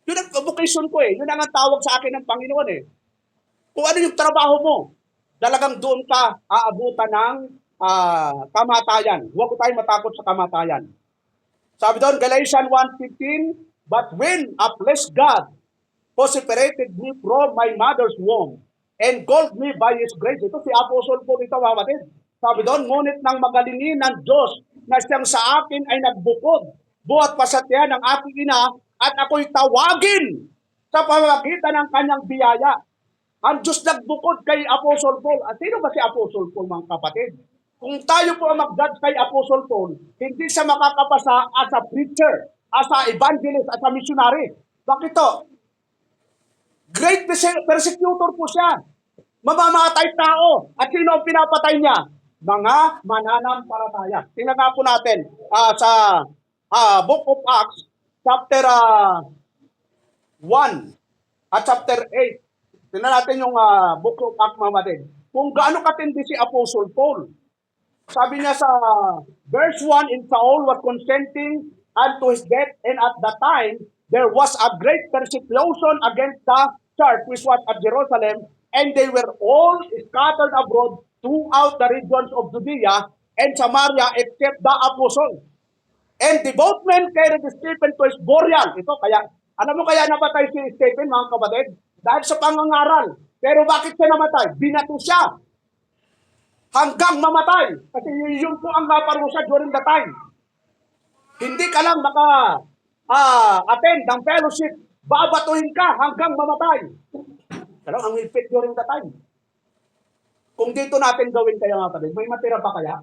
Yun ang vocation ko eh. Yun ang tawag sa akin ng Panginoon eh. Kung ano yung trabaho mo, talagang doon ka aabutan ng kamatayan. Huwag tayo matakot sa kamatayan. Sabi doon, Galatians 1:15, but when a blessed God who separated me from my mother's womb and called me by His grace. Ito si Apostle Paul ito, kapatid. Sabi doon, ngunit ng magalingin ng Diyos na siyang sa akin ay nagbukod, buhat pa sa tiyan ng aking ina, at ako'y tawagin sa pamamagitan ng kanyang biyaya. Ang Diyos nagbukod kay Apostle Paul. At sino ba si Apostle Paul, mga kapatid? Kung tayo po ang mag-judge kay Apostle Paul, hindi siya makakapasa as a preacher, as a evangelist, as a missionary. Bakit to? Great persecutor po siya. Mamamatay tao. At sino ang pinapatay niya? Mga mananampalataya. Tingnan nga po natin sa Book of Acts, chapter 1 at chapter 8. Tingnan natin yung Book of Acts, mga kapatid. Kung gaano katindi si Apostle Paul. Sabi niya sa verse 1, "In Saul was consenting unto his death, and at that time there was a great persecution against the church which was at Jerusalem, and they were all scattered abroad throughout the regions of Judea and Samaria except the apostles. And the both men carried Stephen to his burial." Ito kaya, alam mo kaya namatay si Stephen, mga kapatid? Dahil sa pangangaral. Pero bakit siya namatay? Binato siya hanggang mamatay. Kasi yun po ang naparusa during the time. Hindi ka lang attend ng fellowship, babatuhin ka hanggang mamatay. Pero ang higpit during the time. Kung dito natin gawin kaya nga kapatid, may matira pa kaya?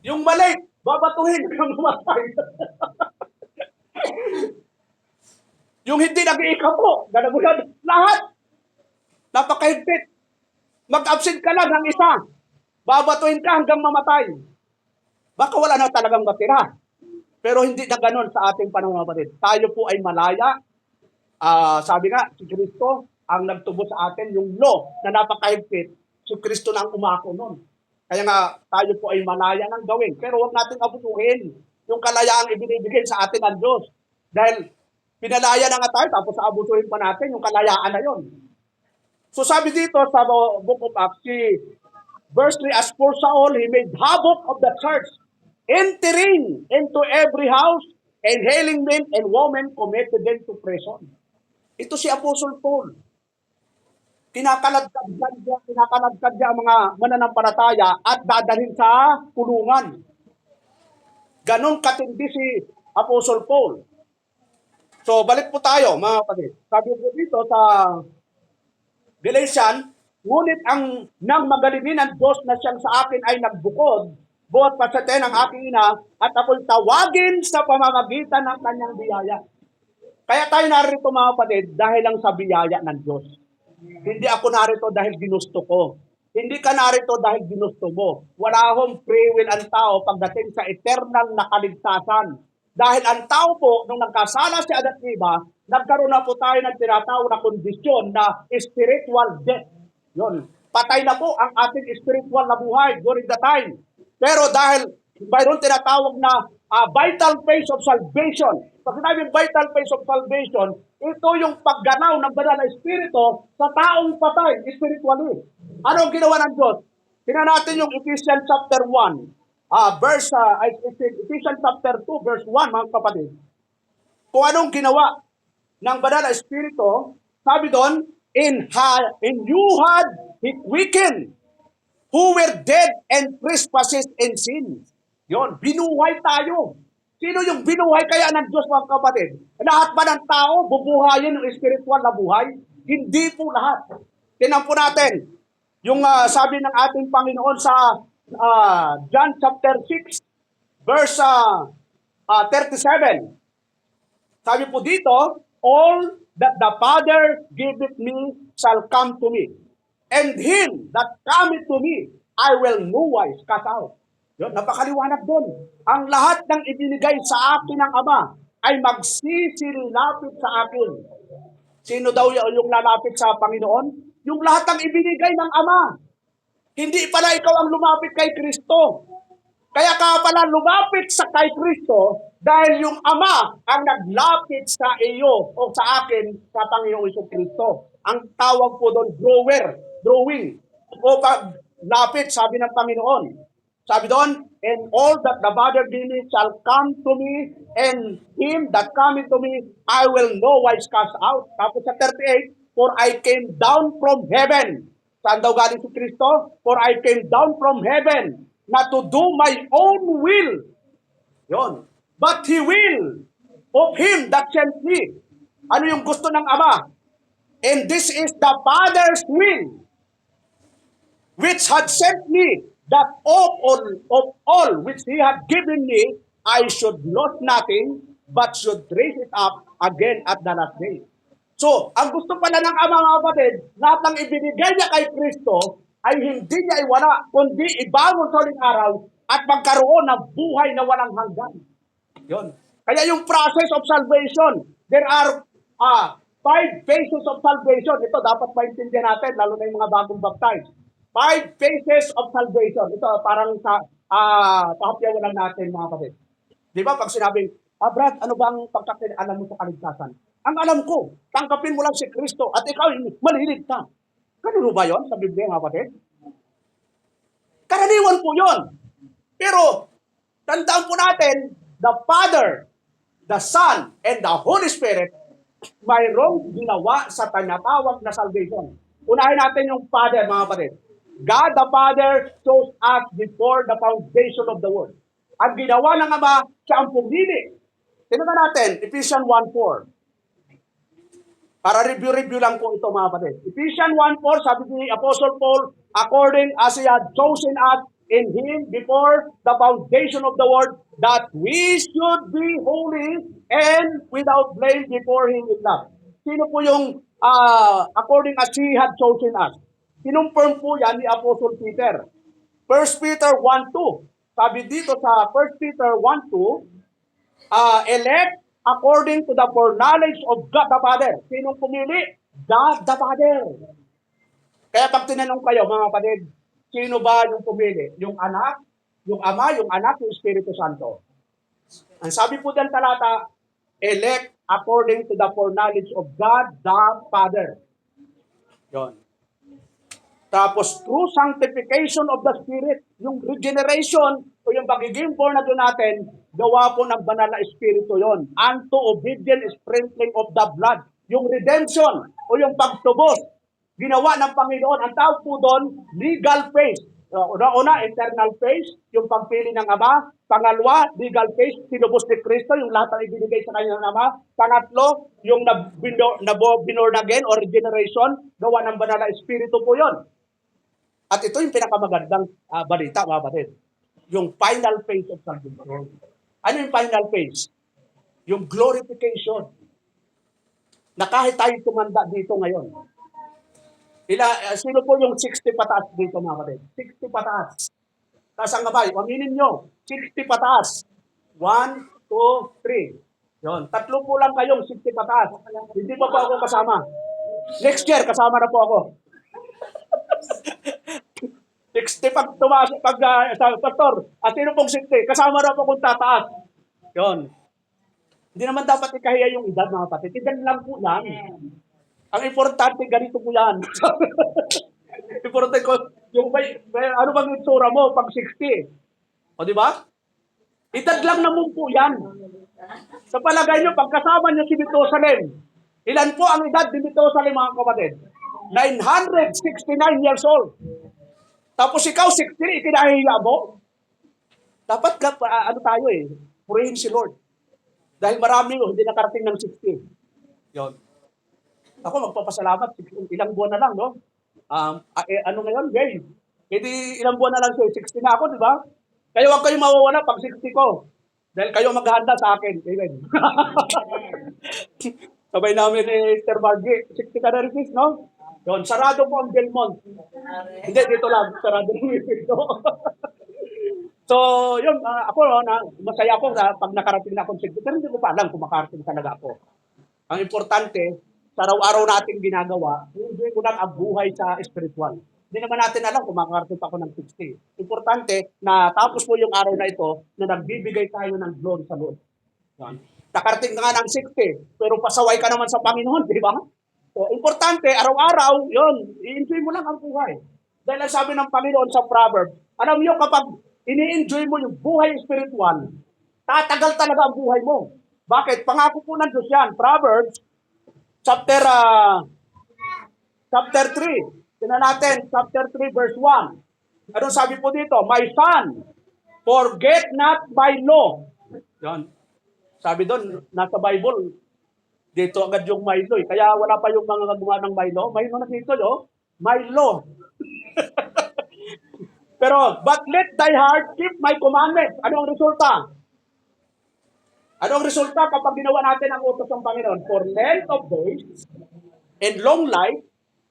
Yung mali, babatuhin hanggang mamatay. Yung hindi nag-iika po, ganagulan, lahat. Napakahigpit. Mag-absent ka lang ng isa, babatuhin ka hanggang mamatay. Baka wala na talagang matira. Pero hindi na ganun sa ating panahon, kapatid. Tayo po ay malaya. Sabi nga, si Kristo ang nagtubo sa atin, yung law na napakahigpit, si Kristo na ang umako nun. Kaya nga, tayo po ay malaya ng gawin. Pero huwag natin abutuhin yung kalayaang ibinibigay sa atin ng Diyos. Dahil pinalaya na nga tayo, tapos abutuhin pa natin yung kalayaan na yon. So sabi dito sa Book of Acts, verse 3, "As for Saul, he made havoc of the church, entering into every house, and hailing men and women, committed them to prison." Ito si Apostle Paul. Kinakaladkad niya ang mga mananampalataya at dadalhin sa kulungan. Ganon katindi si Apostle Paul. So, balik po tayo, mga kapatid. Sabi po dito sa Galatians, "Ngunit ang nang magalingin ng Diyos na siyang sa akin ay nagbukod, buhat pasaten ang aking ina, at ako'y tawagin sa pamamagitan ng kanyang biyaya." Kaya tayo narito, mga kapatid, dahil lang sa biyaya ng Diyos. Hindi ako narito dahil ginusto ko. Hindi ka narito dahil ginusto mo. Wala akong free will ang tao pagdating sa eternal na kaligtasan. Dahil ang tao po, nung nagkasala si Adan at Eva, nagkaroon na po tayo ng tinatawag na kondisyon na spiritual death. Yun. Patay na po ang ating spiritual na buhay during the time. Pero dahil mayroon tinatawag na vital phase of salvation. Pag sinabing vital phase of salvation, ito yung pagganaw ng banal na espiritu sa taong patay spiritually. Ano ang ginawa ng Diyos? Tingnan natin yung Ephesians chapter 1. Ephesians chapter 2, verse 1, mga kapatid. Kung anong ginawa ng banal na espiritu, sabi doon, in you had he quickened, who were dead and trespasses and sins. Yon, binuhay tayo. Sino yung binuhay kaya ng Diyos, mga kapatid? Lahat ba ng tao bubuhayin ng spiritual na buhay? Hindi po lahat. Tingnan po natin yung sabi ng ating Panginoon sa John chapter 6, verse 37. Sabi po dito, "All that the Father giveth me shall come to me, and him that cometh to me, I will no wise cast out." Yun, napakaliwanag doon. Ang lahat ng ibinigay sa akin ng Ama ay magsisilapit sa akin. Sino daw yung lalapit sa Panginoon? Yung lahat ng ibinigay ng Ama. Hindi pala ikaw ang lumapit kay Kristo. Kaya ka pala lumapit sa kay Kristo dahil yung Ama ang naglapit sa iyo o sa akin sa Panginoong Kristo. Ang tawag po doon, drawing. O paglapit, sabi ng Panginoon. Sabi doon, "And all that the Father gave me shall come to me, and him that cometh to me, I will no wise cast out." Tapos sa 38, "For I came down from heaven." Saan daw galing si Kristo? "For I came down from heaven, not to do my own will." Yon. "But He will of Him that sent me." Ano yung gusto ng Ama? "And this is the Father's will, which had sent me, that of all which He had given me, I should lose nothing, but should raise it it up again at the last day. So, ang gusto pala ng Ama, mga kapatid, lahat ng ibinigay niya kay Kristo ay hindi niya iwala, kundi ibangon sa uling araw at magkaroon ng buhay na walang hanggan. Yun. Kaya yung process of salvation, there are 5 phases of salvation. Ito dapat maintindihan natin, lalo na yung mga bagong baptized. 5 phases of salvation. Ito parang sa pahapyawan lang natin, mga kapatid. Di ba pag sinabing, Brad, ano ba ang pagkakilala mo sa kaligtasan? Ang alam ko, tangkapin mo lang si Kristo at ikaw maliligtas. Ganun ba yun sa Biblia, mga kapatid? Karaniwan po yun. Pero, tandaan po natin, the Father, the Son, and the Holy Spirit, mayroong ginawa sa tinatawag na salvation. Unahin natin yung Father, mga kapatid. God the Father chose us before the foundation of the world. Ang ginawa ng Ama, siya ang pumili. Tingnan natin, Ephesians 1:4. Para review lang po ito, mga kapatid. Ephesians 1:4, sabi ni Apostle Paul, according as He had chosen us in Him before the foundation of the world, that we should be holy and without blame before Him in love. Sino po yung according as He had chosen us? Kinumperm po yan ni Apostle Peter. 1 Peter 1:2. Sabi dito sa 1 Peter 1:2, elect according to the foreknowledge of God the Father. Sinong pumili? God the Father. Kaya pag tinanong kayo, mga kapatid, sino ba yung pumili? Yung anak, yung ama, yung anak, yung Espiritu Santo. Ang sabi po ng talata, elect according to the foreknowledge of God the Father. Yon. Tapos, through sanctification of the Spirit, yung regeneration o yung pagiging born again natin, gawa po ng banal na Espiritu yon. Unto obedient sprinkling of the blood. Yung redemption o yung pagtubos, ginawa ng Panginoon. Ang tawag po doon, legal phase. Una, eternal phase, yung pagpili ng Ama. Pangalawa, legal phase, tinubos ni Kristo, yung lahat ang ibinigay sa kanya ng Ama. Pangatlo, yung born again or regeneration, gawa ng banal na Espiritu po yon. At ito yung pinakamagandang balita, mga kapatid. Yung final phase of salvation. Ano yung final phase? Yung glorification. Na kahit tayo tumanda dito ngayon. Sino po yung 60 pataas dito, mga kapatid? 60 pataas. Taas ang kamay. Aminin nyo. 60 pataas. 1, 2, 3. Yun. Tatlo po lang kayong 60 pataas. Hindi pa po ako kasama. Next year, kasama na po ako. 60 pag tumaas, sa pastor, at sino pong 60, kasama na po kung tataas. Yun. Hindi naman dapat ikahiya yung edad, mga kapatid. Edad lang po yan. Ang importante, ganito po yan. Importante ko, yung ano bang itsura mo pag 60? O, di ba? Edad lang naman po yan. Sa palagay nyo, pagkasama nyo si Methuselah, ilan po ang edad ni Methuselah, mga kapatid? 969 years old. Tapos ikaw, 60, ikinahiya mo? Dapat, tayo purihin si Lord. Dahil marami hindi nakarating ng 60. Yun. Ako, magpapasalamat. Ilang buwan na lang, no? Ano ngayon? Gay. Hindi ilang buwan na lang siya. 60 na ako, di ba? Kaya huwag kayong mawawala pag 60 ko. Dahil kayo maghahanda sa akin. Amen. Sabay namin ni Mr. Margie. 60 ka na rin, no? Yun, sarado po ang Belmont. Hindi, dito lang. Sarado po ito. So, yun, ako, masaya ako pag nakarating na akong 60. Pero hindi ko pa alam kung makarating talaga ako. Ang importante, sa araw-araw natin ginagawa, hindi ko lang ang buhay sa spiritual. Hindi naman natin alam kung makarating pa ako ng 60. Importante na tapos po yung araw na ito na nagbibigay tayo ng glory sa Lord. Yan. Nakarating ka nga ng 60, pero pasaway ka naman sa Panginoon, di ba? So, importante, araw-araw, yun, i-enjoy mo lang ang buhay. Dahil ang sabi ng Panginoon sa Proverbs, alam niyo, kapag ini-enjoy mo yung buhay spiritual, tatagal talaga ang buhay mo. Bakit? Pangako po ng Diyos yan. Proverbs, chapter 3. Tingnan natin, chapter 3, verse 1. Anong sabi po dito? My son, forget not my law. Yan. Sabi doon, nasa Bible, dito agad yung Milo. Kaya wala pa yung mga gumawa ng Milo. May mga dito, Milo. Pero, but let thy heart keep my commandments. Ano ang resulta? Ano ang resulta kapag ginawa natin ang utos ng Panginoon? For length of days and long life,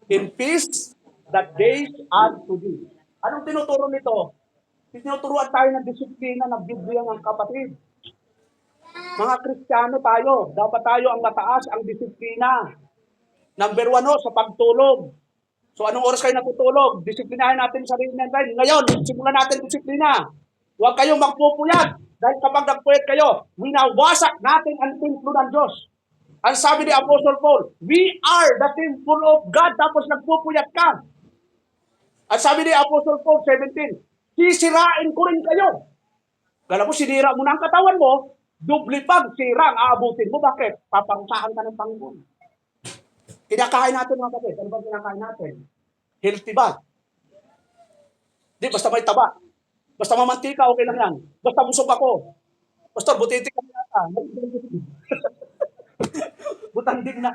in peace, that days add to thee. Anong tinuturo nito? Tinuturuan tayo ng disiplina ng Biblia ng kapatid. Mga Kristiyano tayo, dapat tayo ang mataas ang disiplina. Number 1 sa pagtulog. So anong oras kayo natutulog? Disiplinahin natin sarili natin. Ngayon, simulan natin disiplina. Huwag kayong magpupuyat. Dahil kapag nagpuyat kayo, winawasak natin ang templo ng Diyos. Ang sabi ni Apostle Paul, we are the temple of God, tapos nagpupuyat ka. Ang sabi ni Apostle Paul 17, sisirain ko rin kayo. Kala mo, sinira mo na ang katawan mo, dubli pag sira ang aabutin mo. Bakit? Paparusahan ka ng Panginoon. Kinakain natin mga kapatid. Ano ba kinakain natin? Healthy ba? Di, basta may taba. Basta mamantika, okay lang yan. Basta busog ako. Pastor, butiti ka yata. Butanding na.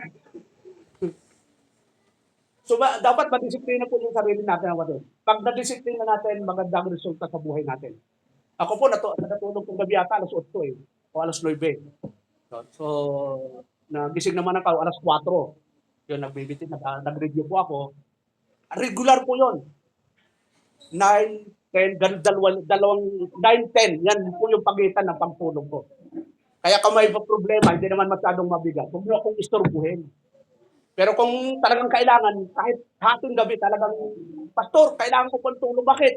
So, dapat madisiplina po yung sarili natin. Pag nadisiplina natin, magandang resulta sa buhay natin. Ako po, natulog kong gabi ata, alas 8 eh. O alas 9. So, nagising naman ako, alas 4. Yun, nagbibitin, nag-review po ako. Regular po yun. 9, 10, 9, 10. Yan po yung pagitan ng pagtulog ko. Kaya kung may problema, hindi naman masyadong mabigat. Huwag nyo akong istorbuhin. Pero kung talagang kailangan, kahit hating gabi talagang, Pastor, kailangan ko pang tulong. Bakit?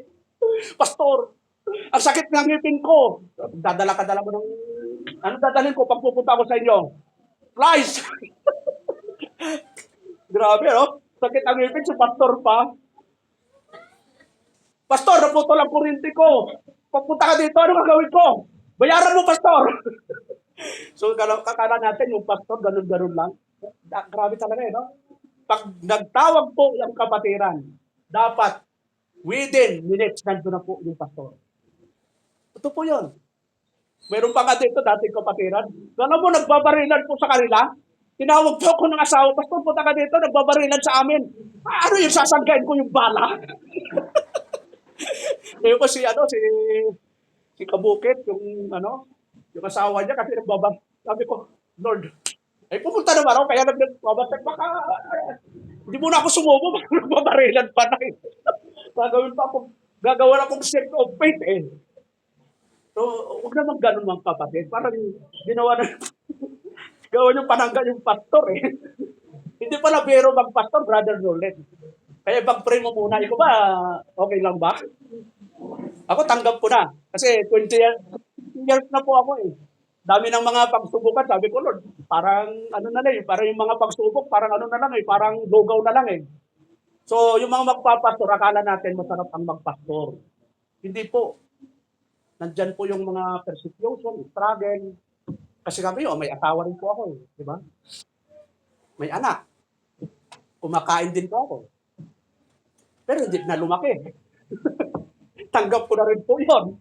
Pastor, ang sakit ng ngipin ko. Dadala mo ng, ano dadalhin ko pag pupunta ko sa inyo? Flies! Grabe, no? Sakit ang ngipin, si Pastor pa. Pastor, naputol ang kuryente ko. Pagpunta ka dito, ano gagawin ko? Bayaran mo, Pastor! So, kakala natin yung Pastor, ganun-ganun lang. Grabe talaga no? Pag nagtawag po yung kapatiran, dapat within minutes nandun na po yung pastor. Ito po yun. Meron pa nga dito dating kapatiran. Alam mo, nagbabarilan po sa kanila. Tinawag po ako ng asawa, Pastor, punta ka dito, nagbabarilan sa amin. Ano yung sasanggain ko yung bala? Ngayon ko si Kabukit, yung asawa niya kasi nagbabang. Sabi ko, Lord, ay pupunta naman ako, kaya nagbabatag, baka, hindi muna ako sumubo, baka nagbabarilan pa na eh. Gagawin akong set of faith eh. So, huwag naman ganun mga kapatid. Parang ginawa na, gawa yung panangga yung pastor eh. Hindi pala biro mag-pastor, brother Nolan. Kaya pag-pray mo muna, ikaw ba, okay lang ba? Ako tanggap ko na. Kasi 20 years na po ako eh. Dami ng mga pagsubukan, sabi ko, Lord, parang ano na lang eh, parang yung mga pagsubok, parang ano na lang eh, parang lugaw na lang eh. So, yung mga magpapastor, akala natin masarap ang magpastor. Hindi po. Nandyan po yung mga persecution, struggle. Kasi kami, may asawa rin po ako eh, di ba? May anak. Kumakain din po ako. Pero hindi na lumaki. Tanggap ko na rin po yun.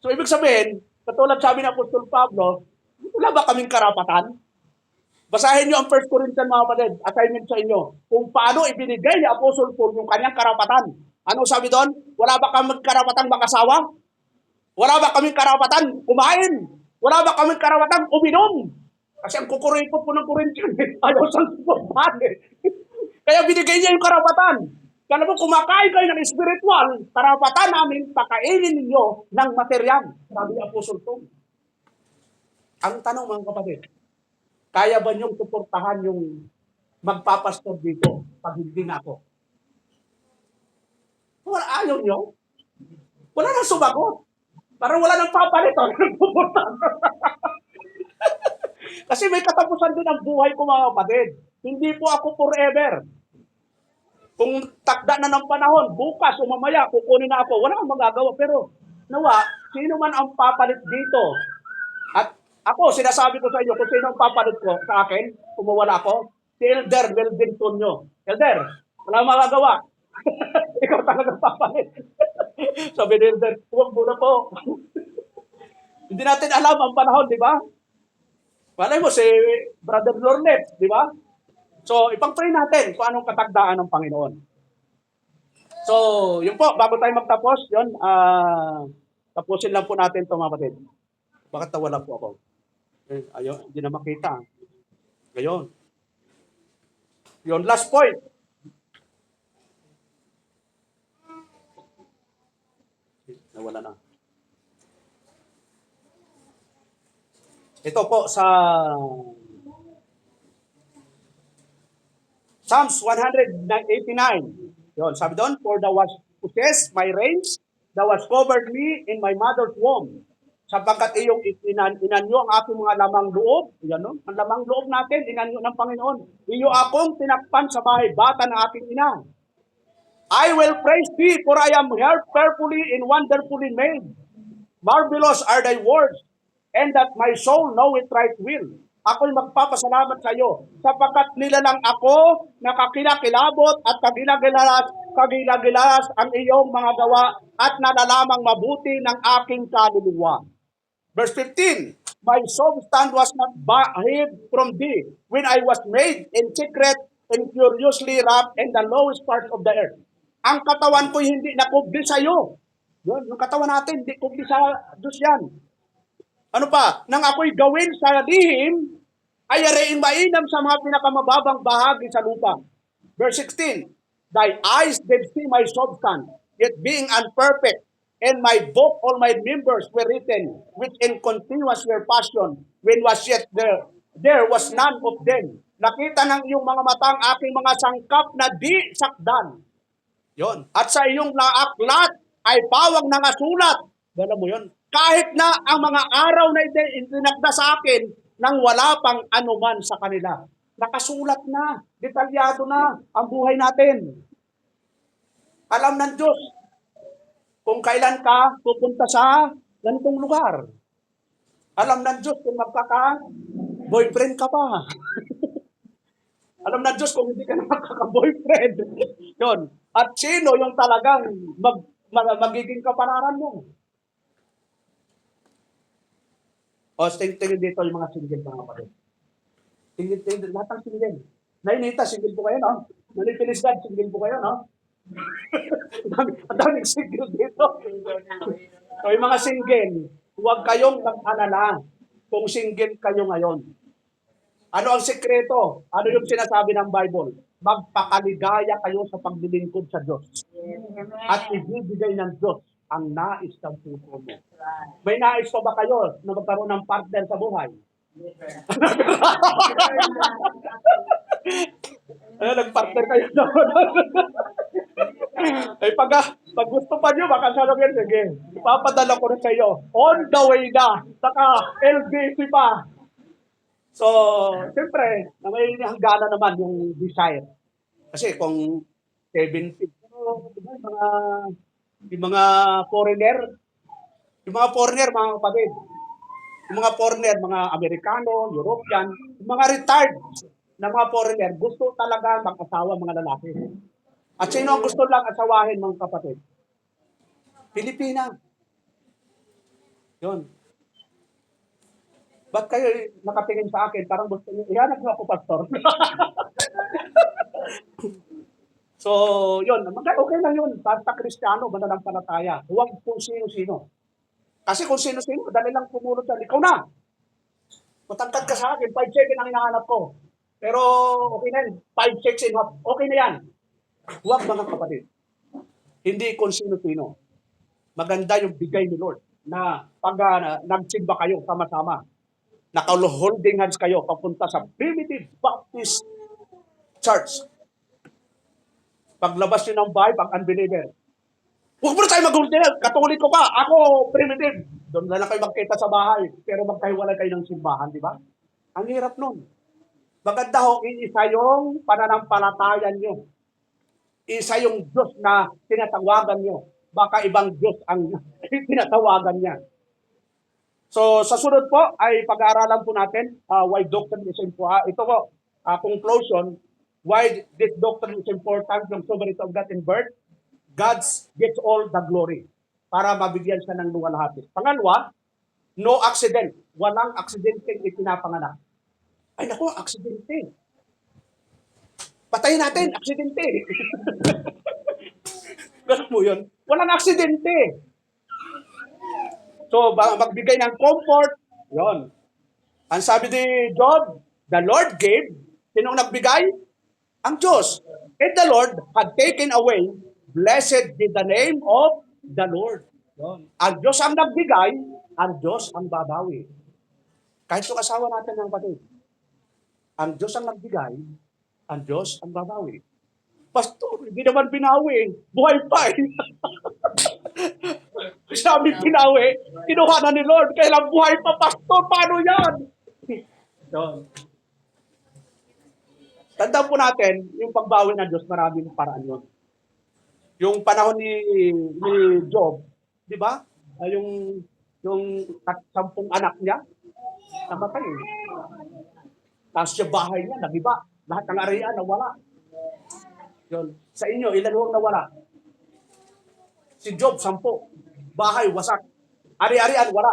So, ibig sabihin, katulad sabi ng Apostol Pablo, wala ba kaming karapatan? Basahin niyo ang 1 Corinthians mga kapatid, assignment sa inyo, kung paano ibinigay ni Apostol Paul yung kanyang karapatan. Ano sabi doon? Wala ba kaming karapatan mag-asawa? Wala ba kaming karapatan kumain? Wala ba kaming karapatan uminom? Kasi ang kukuripot po ng Corinthians, ayaw sa suportahan eh. Kaya binigay niya yung karapatan. Kaya mo, kumakain kayo ng spiritual, karapatan namin, pakainin ninyo ng material. Sabi ni Apostol Paul. Ang tanong mga kapatid, kaya ba niyong suportahan yung magpapastor dito pag hindi na ako? Wala, ayaw niyo? Wala nang sumagot. Parang wala nang papalit. Kasi may katapusan din ang buhay ko mga kapatid. Hindi po ako forever. Kung takda na ng panahon, bukas o mamaya, kukunin na ako, wala akong magagawa. Pero, nawa, sino man ang papalit dito? At ako, sinasabi ko sa inyo, kung sino ang papalit ko sa akin, kung mawala ako, si Elder Melvin Tonyo. Elder, wala magagawa. Ikaw talaga papalit. Sabi ni Elder, huwag muna po. Hindi natin alam ang panahon, di ba? Malay mo si Brother Lornet, di ba? So, ipag-pray natin kung anong katagdaan ng Panginoon. So, yun po, bago tayo magtapos, yun, tapusin lang po natin ito mga kapatid. Bakit nawala po ako? Ayun, hindi na makita. Ngayon. Yun, last point. Nawala na. Ito po sa Psalms 189. Yun, sabi doon, for thou was possessed my reins, thou was covered me in my mother's womb. Sapagkat iyong inanyo ang aking mga lamang loob. Yan, no? Ang lamang loob natin, inanyo ng Panginoon. Iyo akong tinakpan sa bahay bata ng aking ina. I will praise thee, for I am fearfully and wonderfully made. Marvelous are thy words, and that my soul know it right will. Ako'y magpapasalamat sa iyo, sapagkat nilalang ako, nakakilakilabot at kagilagilas ang iyong mga gawa at nalalamang mabuti ng aking kaluluwa. Verse 15, my substance was not hid from thee when I was made in secret and curiously wrapped in the lowest part of the earth. Ang katawan ko hindi nakubli sa iyo. Yun, yung katawan natin, hindi kubli sa Diyos yan. Ano pa? Nang ako'y gawin sa lihim, ay ariing mainam sa mga pinakamababang bahagi sa lupa. Verse 16, thy eyes did see my substance, yet being unperfect, and my book, all my members were written, which in continuous your passion, when was yet there was none of them. Nakita ng iyong mga matang aking mga sangkap na di sakdan. Yon. At sa iyong laaklat ay pawang nangasulat. Alam mo yon? Kahit na ang mga araw na itinakda sa akin nang wala pang anuman sa kanila. Nakasulat na, detalyado na ang buhay natin. Alam ng Diyos kung kailan ka pupunta sa ganitong lugar. Alam ng Diyos kung magkaka-boyfriend ka pa. Alam ng Diyos kung hindi ka na magkaka-boyfriend. Yun. At sino yung talagang magiging kapanaran mo? O, tingin dito yung mga single mga kapatid. Tingin, lahat ng single. Nainita, single po kayo, no? Nanipilisdan, single po kayo, no? Ang daming single dito. So, yung mga single, huwag kayong mag-alala kung single kayo ngayon. Ano ang sekreto? Ano yung sinasabi ng Bible? Magpakaligaya kayo sa paglilingkod sa Diyos. At ibibigay ng Diyos ang nais ng puso mo. May nais pa ba kayo na magkaroon ng partner sa buhay? Nagpartner kayo na. Pag gusto pa nyo, baka salugin, sige, ipapadala ko rin sa iyo. On the way na. Saka LBC pa. So, siyempre, may hangganan naman yung desire. Kasi kung 70, yung mga foreigner, mga kapatid, yung mga foreigner, mga Amerikano, European, yung mga retired na mga foreigner, gusto talaga mag-asawa mga lalaki. At sino ang gusto lang asawahin mga kapatid? Pilipina. Yun. Ba't kayo nakatingin sa akin? Parang gusto nyo, ihanap nyo ako, pastor. So, yun. Okay lang yun. Basta Kristiyano, mananampalataya. Huwag kung sino-sino. Kasi kung sino-sino, dali lang pumunod dyan. Ikaw na. Matangkad ka sa akin, 5'7" ang hinahanap ko. Pero okay na yun. 5'6" okay na yan. Huwag mga kapatid. Hindi kung sino-sino. Maganda yung bigay ni Lord na pag nagsimba kayo sama-sama, naka-holding hands kayo papunta sa Primitive Baptist Church. Paglabas nyo ng bahay, pag unbeliever, huwag mo na tayo mag-holding hands. Katoliko ka, ako primitive. Doon na lang kayo magkita sa bahay, pero magkahiwalay kayo ng simbahan, di ba? Ang hirap nun. Maganda ho, isa yung pananampalatayan nyo. Isa yung Diyos na tinatawagan nyo. Baka ibang Diyos ang tinatawagan niya. So, sa sunod po ay pag-aaralan po natin why doctrine is important. Ito po, conclusion, why this doctrine is important from sovereignty of God in birth. God gets all the glory para mabigyan siya ng luwalhati. Pangalawa, no accident. Walang aksidente ipinapanganak. Ay naku, aksidente. Patayin natin, aksidente. Ganun mo yun. Walang aksidente. So, magbigay ng comfort, yon. Ang sabi ni Job, the Lord gave. Sinong nagbigay? Ang Diyos. And the Lord had taken away. Blessed be the name of the Lord. Ang Diyos ang nagbigay, ang Diyos ang babawi. Kahit yung asawa natin ng kapatid, ang Diyos ang nagbigay, ang Diyos ang babawi. Pastor, hindi naman binawi. Buhay pa eh. Sabi binawi, kinuha na ni Lord. Kailang buhay pa, Pastor. Paano yan? So, tandaan po natin, yung pagbawi ng Diyos, maraming paraan yun. Yung panahon ni Job, di ba? Yung 10 anak niya, namatay. Tapos yung bahay niya, nagiba. Lahat ng arian, nawala. Yun. Sa inyo, ilan huwag nawala? Si Job, 10. Bahay, wasak. Ari-arian, wala.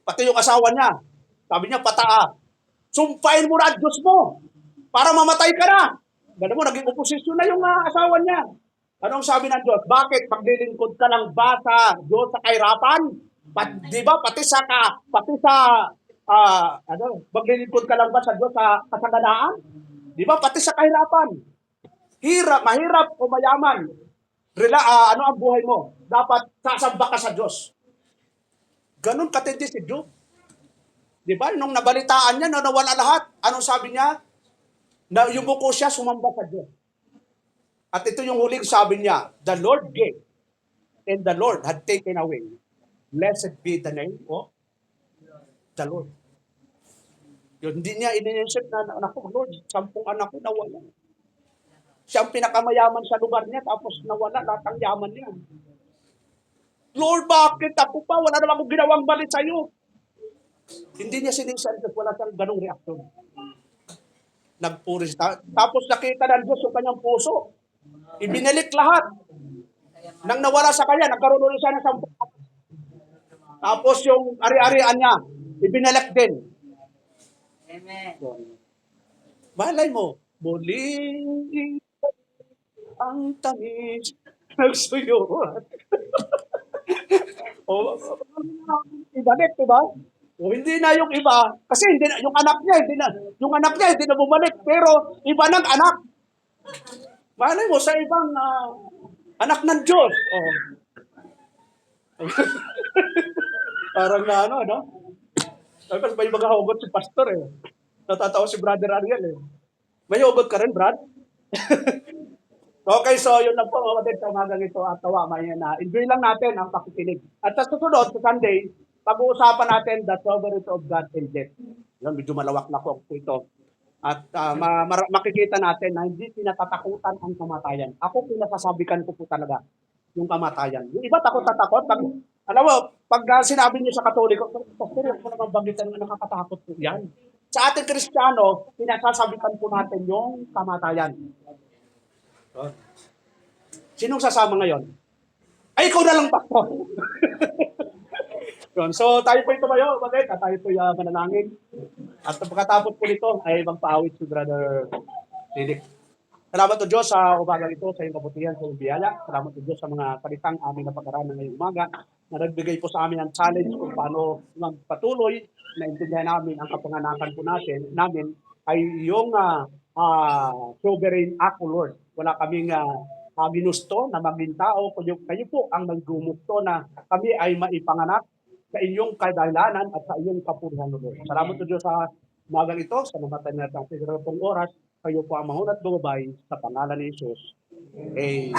Pati yung asawa niya. Sabi niya, pataa. Sumpain mo na ang Diyos mo para mamatay ka na. Gano'n mo, naging oposisyon na yung asawa niya. Anong sabi ng Diyos? Bakit? Paglilingkod ka lang ba sa Diyos sa kahirapan? Di ba? Pati sa maglilingkod ka lang ba sa Diyos sa kasaganaan? Di ba? Pati sa kahirapan. Mahirap o mayaman. Ano ang buhay mo? Dapat sasamba ka sa Diyos. Ganun katindi si Job. Di ba? Nung nabalitaan niya, nawala lahat. Anong sabi niya? Na yumuko siya, sumamba sa Diyos. At ito yung huling sabi niya, the Lord gave, and the Lord had taken away. Blessed be the name of the Lord. Yun, hindi niya iniisip na, naku, Lord, 10 anak ko nawala. Siya ang pinakamayaman sa lugar niya, tapos nawala lahat ng yaman niya. Lord, bakit ako pa? Wala naman akong ginawang mali sa'yo. Hindi niya sinisal, wala siyang ganong reaksyon. Nagpuri siya. Tapos nakita ng Diyos yung kanyang puso. Ibinalik lahat. Nang nawala sa kanya, nagkaroon ulit siya ng 10. Tapos yung ari-arian niya, ibinalik din. Amen. Malay mo, muling ang tamis nagsuyuan. Ibalik, diba? O hindi na yung iba, kasi hindi na, yung anak niya hindi na bumalik, pero iba ng anak. Malay mo sa ibang anak ng Diyos. Oh. Parang na no? Tapos may mga hugot si pastor eh. Natatawa si Brother Ariel eh. May hugot ka rin, Brad? Okay, so yun lang po kapatid sa umagang ito at tawa, enjoy lang natin ang pakikinig. At sa susunod, sa Sunday, pag-uusapan natin the sovereignty of God and death. Yun, medyo malawak na po ito. At makikita natin na hindi pinatatakutan ang kamatayan. Ako pinasasabikan ko po talaga yung kamatayan. Yung iba takot. Alam mo, pag sinabi niyo sa Katoliko, Pastor, ako naman bagitan na nakakatakot po yan. Sa ating Kristiyano, pinasasabikan po natin yung kamatayan. Sinong sasama ngayon? Ay, ikaw na lang, Pastor. So, tayo po tumayo, bakit? Tayo po manalangin. At pagkatapos po nito, ay magpaawit si Brother Felix. Salamat to Diyos sa umagang ito, sa iyong kabutihan, sa iyong biyaya. Salamat to Diyos sa mga salitang aming napag-aralan ngayong umaga na nagbigay po sa amin ng challenge kung paano magpatuloy na intindihan namin ang kapanganakan po namin ay yung sovereign act, Lord. Wala kaming ginusto na maging tao, kayo po ang naggumusto na kami ay maipanganak sa inyong kadahilanan at sa iyong kapurihan, Lord. Salamat to Diyos sa umagang ito, sa namatay na natin sa pong oras, kayo po ang mahunat bumabay sa pangalan ni Jesus. Amen.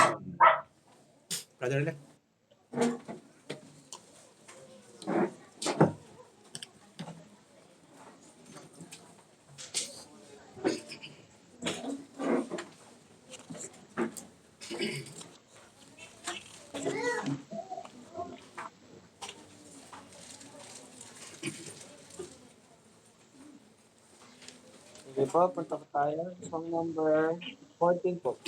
Brother Elect. Sige po, punta po tayo. Song number 14 po.